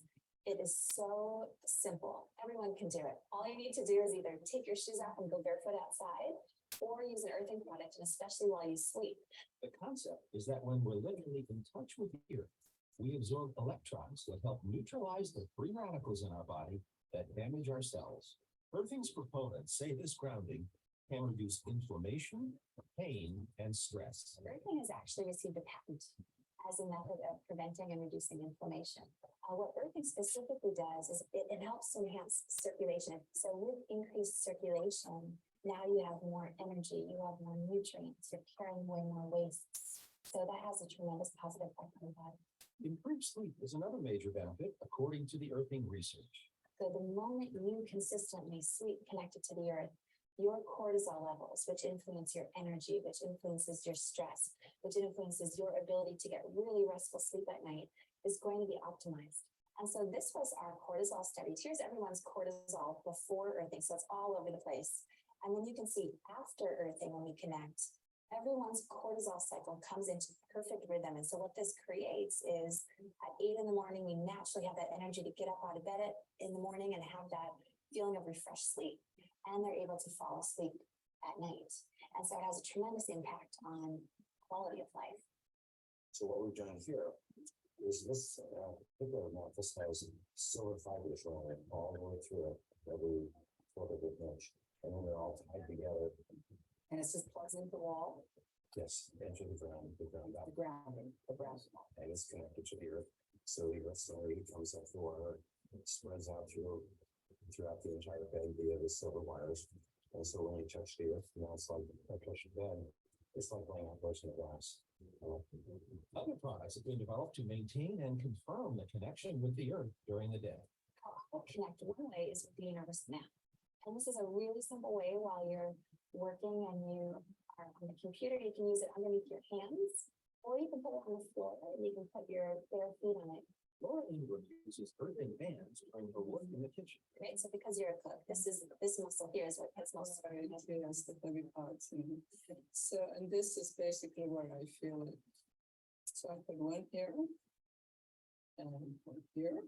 it is so simple. Everyone can do it. All you need to do is either take your shoes off and go barefoot outside, or use an earthing product, and especially while you sleep. The concept is that when we're literally in touch with the Earth, we absorb electrons that help neutralize the free radicals in our body that damage our cells. Earthing's proponents say this grounding can reduce inflammation, pain, and stress. Earthing has actually received a patent as a method of preventing and reducing inflammation. What earthing specifically does is it helps to enhance circulation. So with increased circulation, now you have more energy, you have more nutrients, you're carrying away more wastes. So that has a tremendous positive effect on the body. Improved sleep is another major benefit, according to the earthing research. So the moment you consistently sleep connected to the earth, your cortisol levels, which influence your energy, which influences your stress, which influences your ability to get really restful sleep at night, is going to be optimized. And so this was our cortisol studies. Here's everyone's cortisol before earthing. So it's all over the place. And then you can see after earthing, when we connect, everyone's cortisol cycle comes into perfect rhythm. And so what this creates is at 8 in the morning, we naturally have that energy to get up out of bed in the morning and have that feeling of refreshed sleep. And they're able to fall asleep at night. And so it has a tremendous impact on quality of life. So what we've done here is this particular amount, this has silver fibers running all the way through it, every quarter of an inch. And then they're all tied together. And it's just plugs into the wall, Yes, into the ground up. the grounding, the ground. And it's connected to the earth. So the earth slowly comes up the water, it spreads out throughout the entire bed via the silver wires. And so when you touch the earth, now it's like a touch of bed. It's like laying on the glass. Other products have been developed to maintain and confirm the connection with the earth during the day. How I will connect one way is with the universe map. And this is a really simple way while you're working and you are on the computer, you can use it underneath your hands, or you can put it on the floor and you can put your bare feet on it. Laura Ingram uses earthing bands during her work in the kitchen. Right, so because you're a cook, this muscle here is what gets most. I experience the heavy parts. So, and this is basically where I feel it. So I put one here and one here.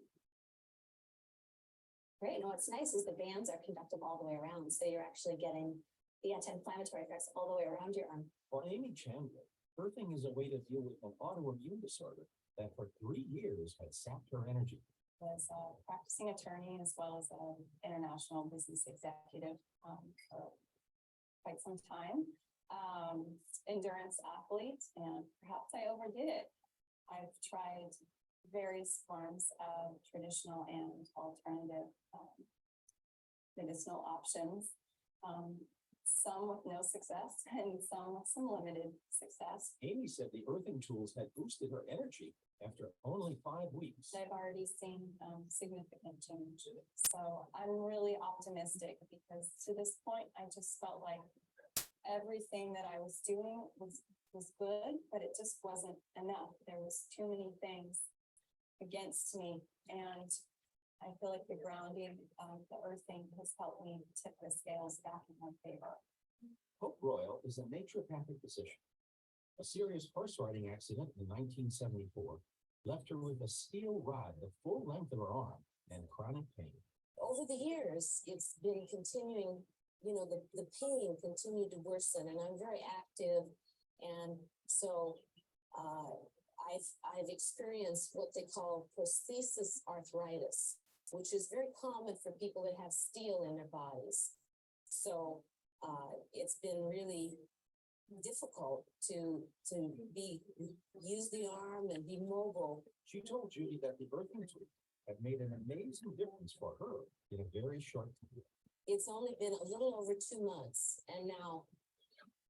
Right, and what's nice is the bands are conductive all the way around, so you're actually getting the anti-inflammatory effects all the way around your arm. For Amy Chandler, earthing is a way to deal with an autoimmune disorder that for 3 years had sapped her energy. Was a practicing attorney as well as an international business executive for quite some time. Endurance athlete, and perhaps I overdid it. I've tried various forms of traditional and alternative medicinal options. Some with no success and some with some limited success. Amy said the earthing tools had boosted her energy after only 5 weeks. I've already seen significant change. So I'm really optimistic because to this point, I just felt like everything that I was doing was good, but it just wasn't enough. There was too many things against me. And I feel like the grounding, the earthing has helped me tip the scales back in my favor. Hope Royal is a naturopathic physician. A serious horse riding accident in 1974 left her with a steel rod the full length of her arm and chronic pain. Over the years, it's been continuing, the pain continued to worsen, and I'm very active. And so I've experienced what they call prosthesis arthritis, which is very common for people that have steel in their bodies. So it's been really difficult to use the arm and be mobile. She told Judy that the earthing tool had made an amazing difference for her in a very short time. It's only been a little over 2 months and now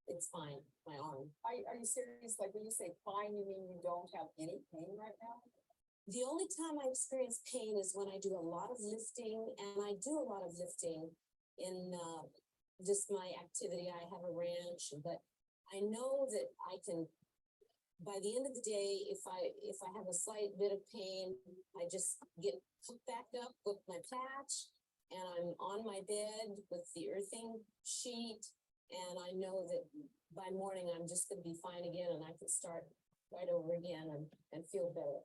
it's fine, my arm. Are you serious? Like when you say fine, you mean you don't have any pain right now? The only time I experience pain is when I do a lot of lifting, and I do a lot of lifting in just my activity. I have a ranch, but I know that I can, by the end of the day, if I have a slight bit of pain, I just get hooked back up with my patch, and I'm on my bed with the earthing sheet, and I know that by morning I'm just gonna be fine again, and I can start right over again and feel better.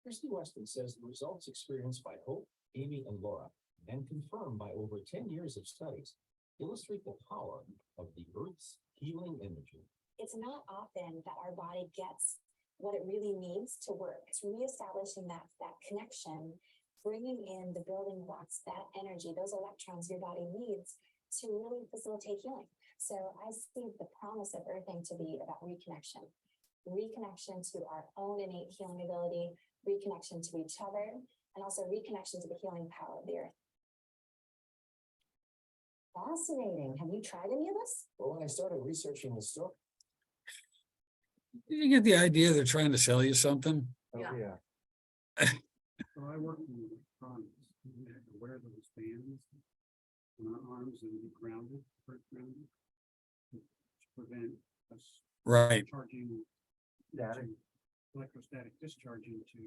Christy Weston says the results experienced by Hope, Amy, and Laura, and confirmed by over 10 years of studies, illustrate the power of the Earth's healing energy. It's not often that our body gets what it really needs to work. It's reestablishing that connection, bringing in the building blocks, that energy, those electrons your body needs to really facilitate healing. So I see the promise of earthing to be about reconnection to our own innate healing ability, reconnection to each other, and also reconnection to the healing power of the earth. Fascinating. Have you tried any of this? Well, when I started researching the story, Did you get the idea they're trying to sell you something? yeah. So I work in electronics, we have to wear those bands on our arms and be grounded, first grounded. To prevent us Right, charging. Electrostatic discharging to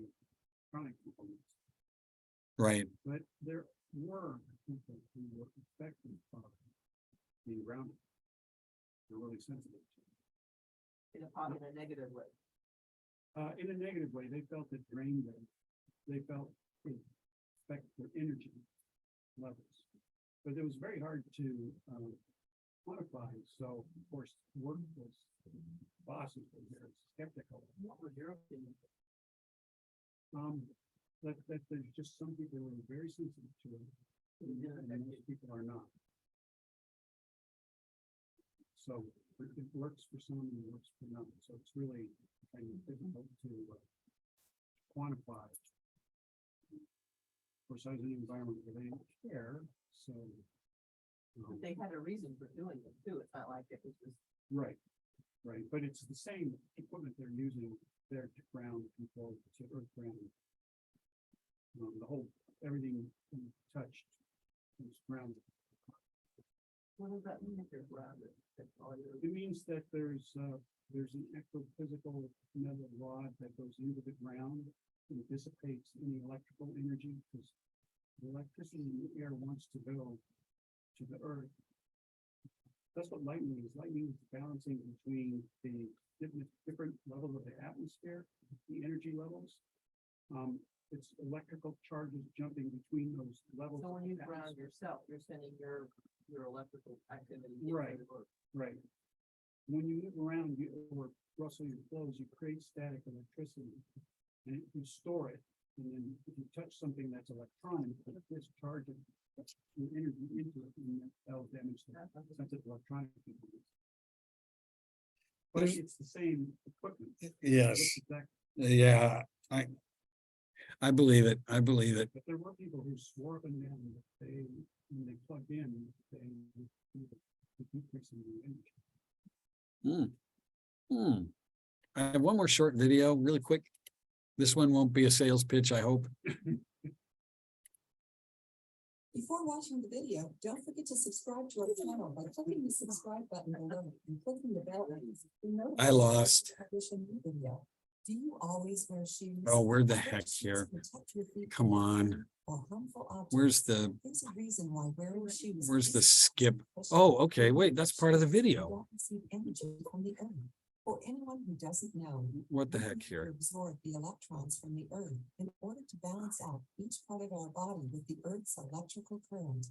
chronic components. right. But there were people who were affected by being grounded. They're really sensitive to it. In a negative way. In a negative way, they felt it drained them. They felt it affected their energy levels. But it was very hard to quantify. So, of course, workforce bosses were very skeptical. What was your opinion? That there's just some people who are very sensitive to it, and most people are not. So it works for some and it works for none. So it's really kind of difficult to quantify. Of course, I was in an environment where they didn't care, so. They had a reason for doing it too. It's not like it was just. Right, right, but it's the same equipment they're using there to ground people, to earth ground. The whole, everything touched is grounded. What does that mean if you're grounded? It means that there's an ectophysical metal rod that goes into the ground and dissipates any electrical energy, because the electricity in the air wants to go to the earth. That's what lightning is. Lightning is balancing between the different levels of the atmosphere, the energy levels. It's electrical charges jumping between those levels. So when of you the ground atmosphere. yourself, you're sending your electrical activity. Right. Right. When you move around, or rustle your clothes, you create static electricity. And you store it. And then if you touch something that's electronic, it discharges your energy into it, and that'll damage the sensitive electronic components. But it's the same equipment. Yes, Looks exact- yeah, I believe it. I believe it. But there were people who swore up and down that they, when they plugged in, they would decrease in the energy. I have one more short video, really quick. This one won't be a sales pitch, I hope. Before watching the video, don't forget to subscribe to our channel by clicking the subscribe button below and clicking the bell icon. I lost. Publish a new video. Do you always wear shoes? Oh, where the Wear heck shoes here? protect your feet Come from on. weather or harmful objects. Where's the, There's a reason why wearing shoes. where's the is skip? beneficial. Oh, okay, wait, that's part of the You video. don't receive energy from the earth. For anyone who doesn't know. What the we heck need to here? Absorb the electrons from the earth in order to balance out each part of our body with the earth's electrical current.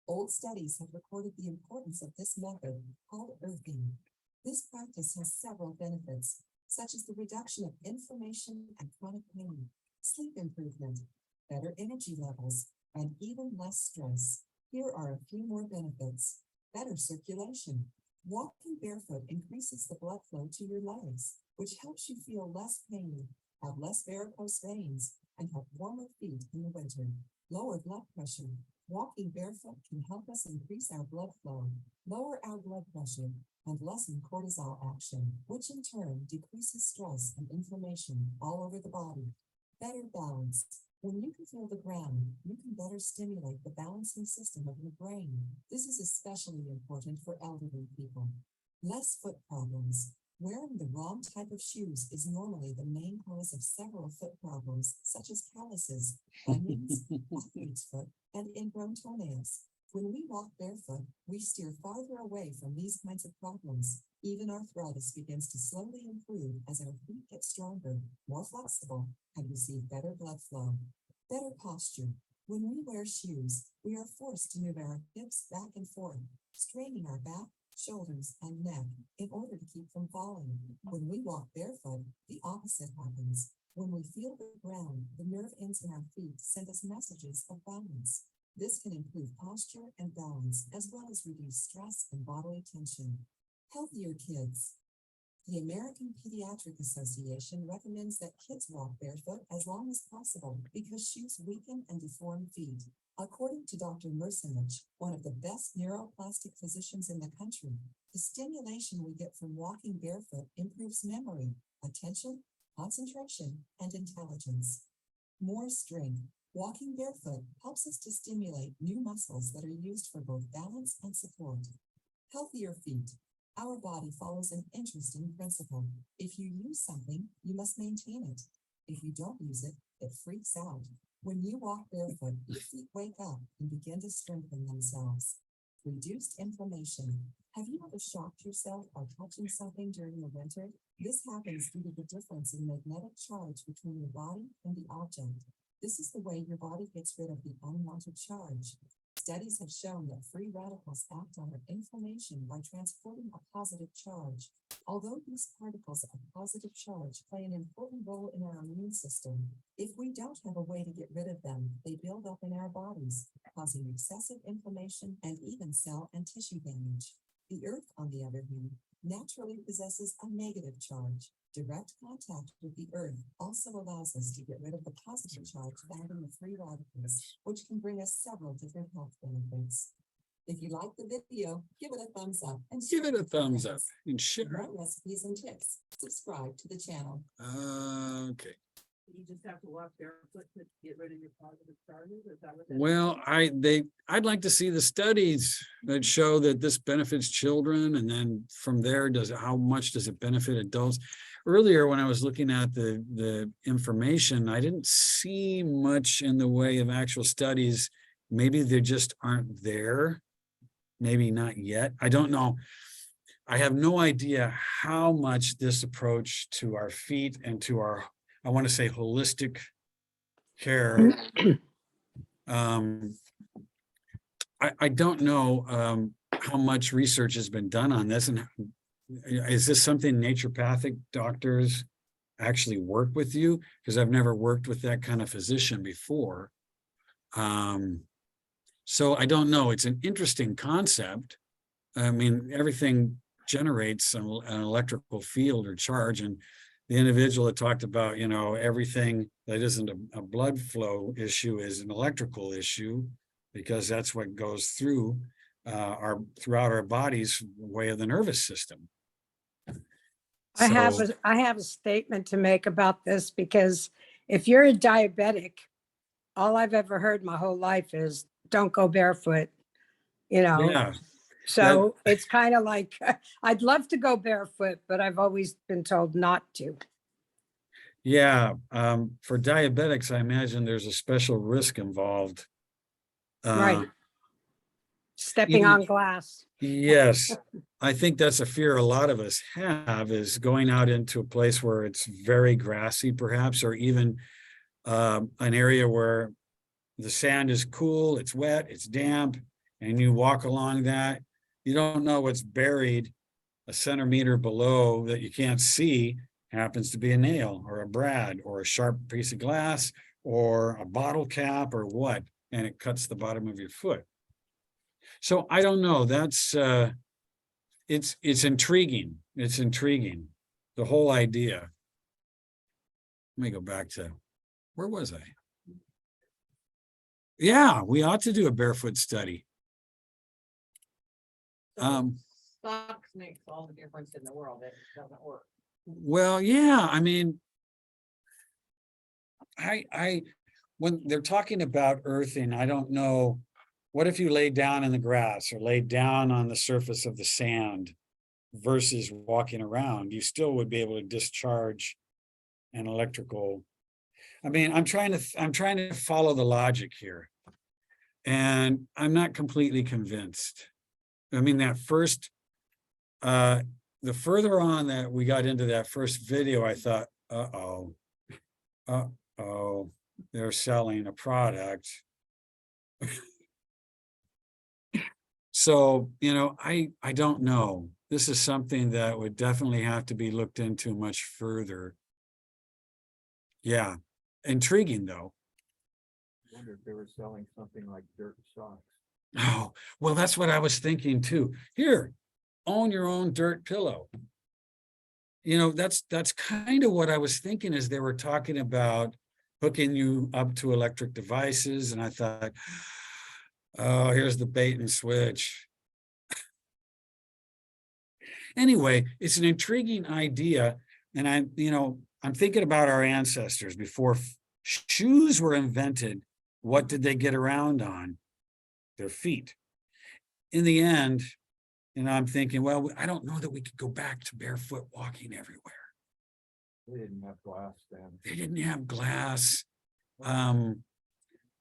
Old studies have recorded the importance of this method called earthing. This practice has several benefits, such as the reduction of inflammation and chronic pain, sleep improvement, better energy levels, and even less stress. Here are a few more benefits. Better circulation. Walking barefoot increases the blood flow to your legs, which helps you feel less pain, have less varicose veins, and have warmer feet in the winter. Lower blood pressure. Walking barefoot can help us increase our blood flow, lower our blood pressure, and lessen cortisol action, which in turn decreases stress and inflammation all over the body. Better balance. When you can feel the ground, you can better stimulate the balancing system of your brain. This is especially important for elderly people. Less foot problems. Wearing the wrong type of shoes is normally the main cause of several foot problems, such as calluses, bunions, athlete's foot, and ingrown toenails. When we walk barefoot, we steer farther away from these kinds of problems. Even arthritis begins to slowly improve as our feet get stronger, more flexible, and receive better blood flow. Better posture. When we wear shoes, we are forced to move our hips back and forth, straining our back, shoulders, and neck in order to keep from falling. When we walk barefoot, the opposite happens. When we feel the ground, the nerve ends in our feet send us messages of balance. This can improve posture and balance, as well as reduce stress and bodily tension. Healthier kids. The American Pediatric Association recommends that kids walk barefoot as long as possible because shoes weaken and deform feet. According to Dr. Mersenich, one of the best neuroplastic physicians in the country, the stimulation we get from walking barefoot improves memory, attention, concentration, and intelligence. More strength. Walking barefoot helps us to stimulate new muscles that are used for both balance and support. Healthier feet. Our body follows an interesting principle. If you use something, you must maintain it. If you don't use it, it freaks out. When you walk barefoot, your feet wake up and begin to strengthen themselves. Reduced inflammation. Have you ever shocked yourself by touching something during the winter? This happens due to the difference in magnetic charge between your body and the object. This is the way your body gets rid of the unwanted charge. Studies have shown that free radicals act on our inflammation by transporting a positive charge. Although these particles of positive charge play an important role in our immune system, if we don't have a way to get rid of them, they build up in our bodies, causing excessive inflammation and even cell and tissue damage. The earth, on the other hand, naturally possesses a negative charge. Direct contact with the earth also allows us to get rid of the positive charge found in the free radicals, which can bring us several different health benefits. If you like the video, give it a thumbs up and Give it a with thumbs up friends. and For share. more recipes and tips, subscribe to the channel. Okay. You just have to walk barefoot to get rid of your positive charges, is that what? Well, I'd like to see the studies that show that this benefits children, and then from there, how much does it benefit adults? Earlier, when I was looking at the information, I didn't see much in the way of actual studies. Maybe they just aren't there. Maybe not yet. I don't know. I have no idea how much this approach to our feet and to our, I want to say, holistic care. I don't know how much research has been done on this, and is this something naturopathic doctors actually work with you? Because I've never worked with that kind of physician before. So I don't know. It's an interesting concept. I mean, everything generates an electrical field or charge, and the individual that talked about, you know, everything that isn't a blood flow issue is an electrical issue, because that's what goes through throughout our body's way of the nervous system. I have So- a statement to make about this, because if you're a diabetic, all I've ever heard my whole life is don't go barefoot, you know? Yeah, So it's kind of like, I'd love to go barefoot, but I've always been told not to. yeah. For diabetics, I imagine there's a special risk involved. Right. Stepping even- on glass. Yes, I think that's a fear a lot of us have, is going out into a place where it's very grassy perhaps, or even an area where the sand is cool, it's wet, it's damp, and you walk along that. You don't know what's buried a centimeter below that you can't see. Happens to be a nail or a brad or a sharp piece of glass or a bottle cap or what, and it cuts the bottom of your foot. So I don't know, that's it's intriguing. It's intriguing. The whole idea. Let me go back to, where was I? Yeah, we ought to do a barefoot study. Socks makes all the difference in the world. It doesn't work. Well, yeah, I mean, when they're talking about earthing, I don't know. What if you laid down in the grass or laid down on the surface of the sand versus walking around? You still would be able to discharge an electrical. I mean, I'm trying to follow the logic here. And I'm not completely convinced. I mean, that first, the further on that we got into that first video, I thought, uh-oh, they're selling a product. So, you know, I don't know. This is something that would definitely have to be looked into much further. Yeah, intriguing though. I wonder if they were selling something like dirt socks. Oh, well, that's what I was thinking too. Here, own your own dirt pillow. You know, that's kind of what I was thinking as they were talking about hooking you up to electric devices. And I thought, oh, here's the bait and switch. Anyway, it's an intriguing idea. And I'm thinking about our ancestors before shoes were invented. What did they get around on? Their feet. In the end, I'm thinking, well, I don't know that we could go back to barefoot walking everywhere. They didn't have glass then. They didn't have glass.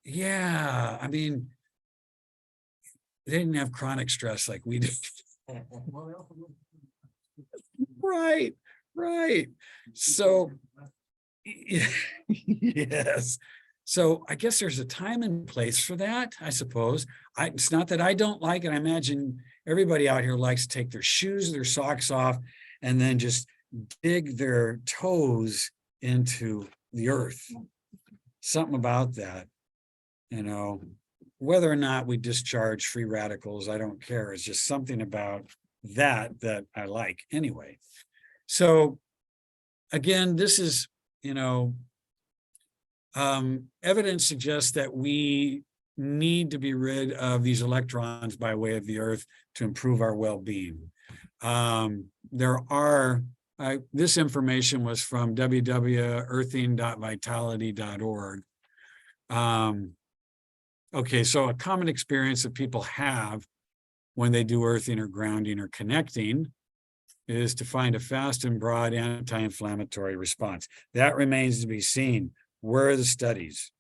Yeah, I mean, they didn't have chronic stress like we did. Right. So, yes. So I guess there's a time and place for that, I suppose. It's not that I don't like it. I imagine everybody out here likes to take their shoes, their socks off, and then just dig their toes into the earth. Something about that, whether or not we discharge free radicals, I don't care. It's just something about that I like anyway. So again, this is, evidence suggests that we need to be rid of these electrons by way of the earth to improve our well-being. This information was from www.earthing.vitality.org. Okay, so a common experience that people have when they do earthing or grounding or connecting is to find a fast and broad anti-inflammatory response. That remains to be seen. Where are the studies?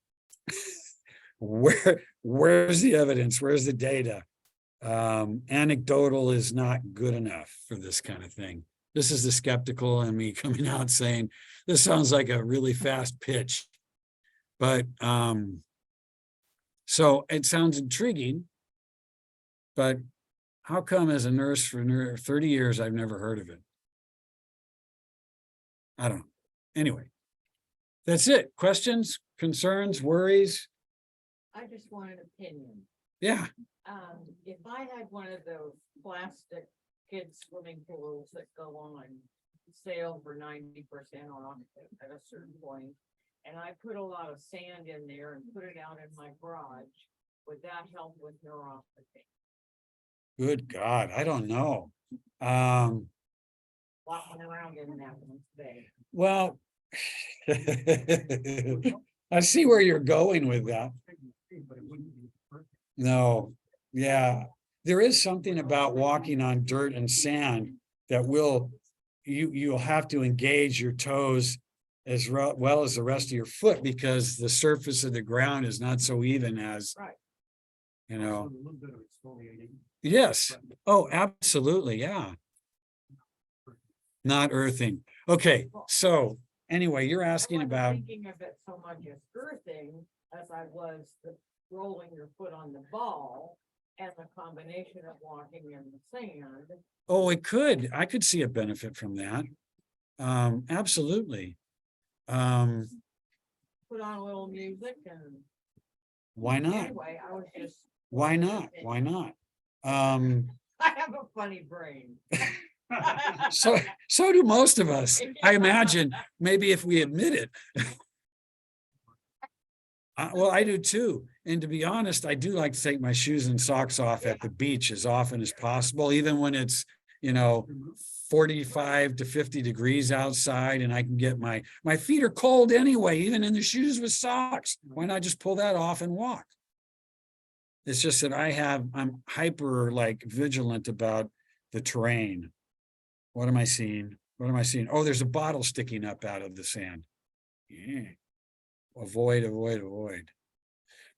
Where's the evidence? Where's the data? Anecdotal is not good enough for this kind of thing. This is the skeptical and me coming out saying, this sounds like a really fast pitch. But so it sounds intriguing, but how come as a nurse for 30 years, I've never heard of it? I don't know. Anyway, that's it. Questions, concerns, worries? I just want an opinion. Yeah. If I had one of those plastic kids swimming pools that go on sale for 90% off at a certain point, and I put a lot of sand in there and put it out in my garage, would that help with neuropathy? Good God, I don't know. Walking around in that one today. Well, I see where you're going with that. No, yeah, there is something about walking on dirt and sand that you'll have to engage your toes as well as the rest of your foot because the surface of the ground is not so even as, Right. A little bit of exfoliating. Yes. Oh, absolutely. Yeah. Not earthing. Okay. So anyway, you're asking I wasn't about, thinking of it so much as earthing as I was rolling your foot on the ball and the combination of walking in the sand. oh, I could see a benefit from that. Absolutely. Put on a little music and Why not? anyway, I was just. Why not? Why not? I have a funny brain. So do most of us. I imagine, maybe if we admit it. Well, I do too. And to be honest, I do like to take my shoes and socks off at the beach as often as possible, even when it's, 45 to 50 degrees outside and I can get my feet are cold anyway, even in the shoes with socks. Why not just pull that off and walk? It's just that I'm hyper like vigilant about the terrain. What am I seeing? What am I seeing? Oh, there's a bottle sticking up out of the sand. Yeah. Avoid, avoid, avoid.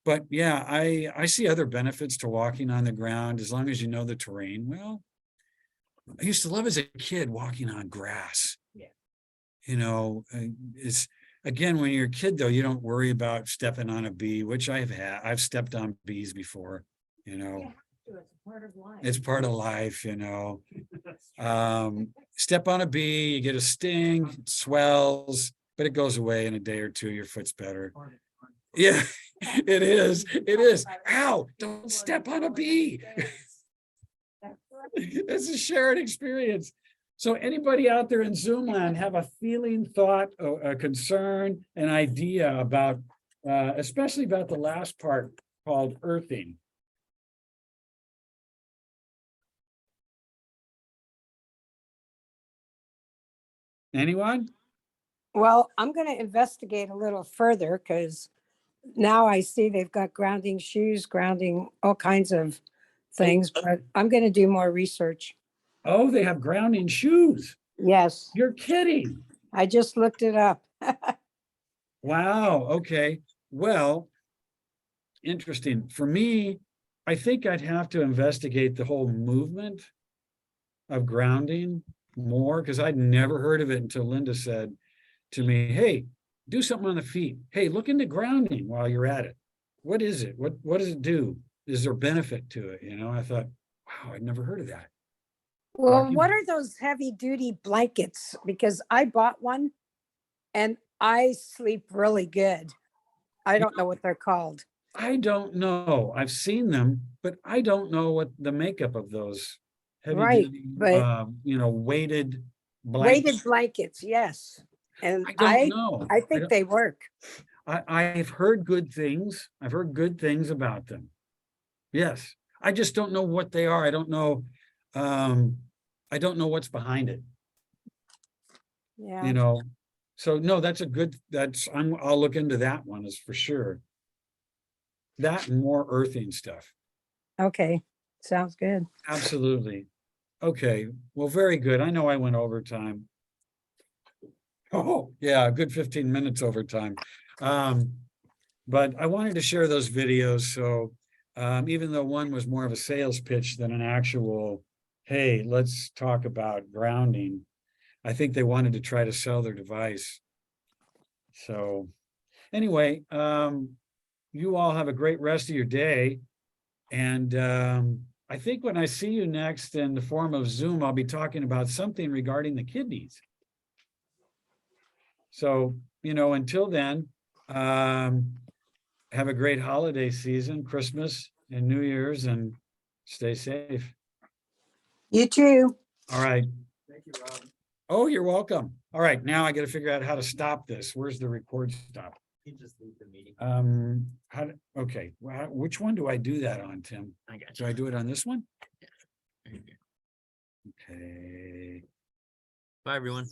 But yeah, I see other benefits to walking on the ground as long as you know the terrain. Well, I used to love as a kid walking on grass. Yeah. It's again, when you're a kid though, you don't worry about stepping on a bee, which I've stepped on bees before, Yeah, it's part of life. it's part of life, step on a bee, you get a sting, it swells, but it goes away in a day or two, your foot's better. Yeah, it is. Ow, don't step on a bee. It's a shared experience. So anybody out there in Zoom land have a feeling, thought, a concern, an idea about, especially about the last part called earthing? Anyone? Well, I'm going to investigate a little further because now I see they've got grounding shoes, grounding all kinds of things, but I'm going to do more research. Oh, they have grounding shoes. Yes, You're kidding. I just looked it up. Wow, okay. Well, interesting. For me, I think I'd have to investigate the whole movement of grounding more because I'd never heard of it until Linda said to me, hey, do something on the feet. Hey, look into grounding while you're at it. What is it? What does it do? Is there benefit to it? I thought, wow, I'd never heard of that. Well, Walking- what are those heavy duty blankets? Because I bought one and I sleep really good. I don't know what they're called. I don't know. I've seen them, but I don't know what the makeup of those heavy Right, duty, but- weighted blankets. Weighted blankets, yes. And I don't know. I think they work. I've heard good things. I've heard good things about them. Yes. I just don't know what they are. I don't know. I don't know what's behind it, Yeah. So no, I'll look into that one is for sure. That and more earthing stuff. Okay. Sounds good. Absolutely. Okay, well, very good. I know I went overtime. Oh, yeah, a good 15 minutes overtime. But I wanted to share those videos, so even though one was more of a sales pitch than an actual, hey, let's talk about grounding, I think they wanted to try to sell their device. So anyway, you all have a great rest of your day. And I think when I see you next in the form of Zoom, I'll be talking about something regarding the kidneys. So, until then, have a great holiday season, Christmas and New Year's, and stay safe. You too. All right. Thank you, Rob. Oh, you're welcome. All right, now I got to figure out how to stop this. Where's the record stop? You just leave the meeting. Okay, well, which one do I do that on, Tim? I got Do I do it on this one? you. Okay. Bye, everyone.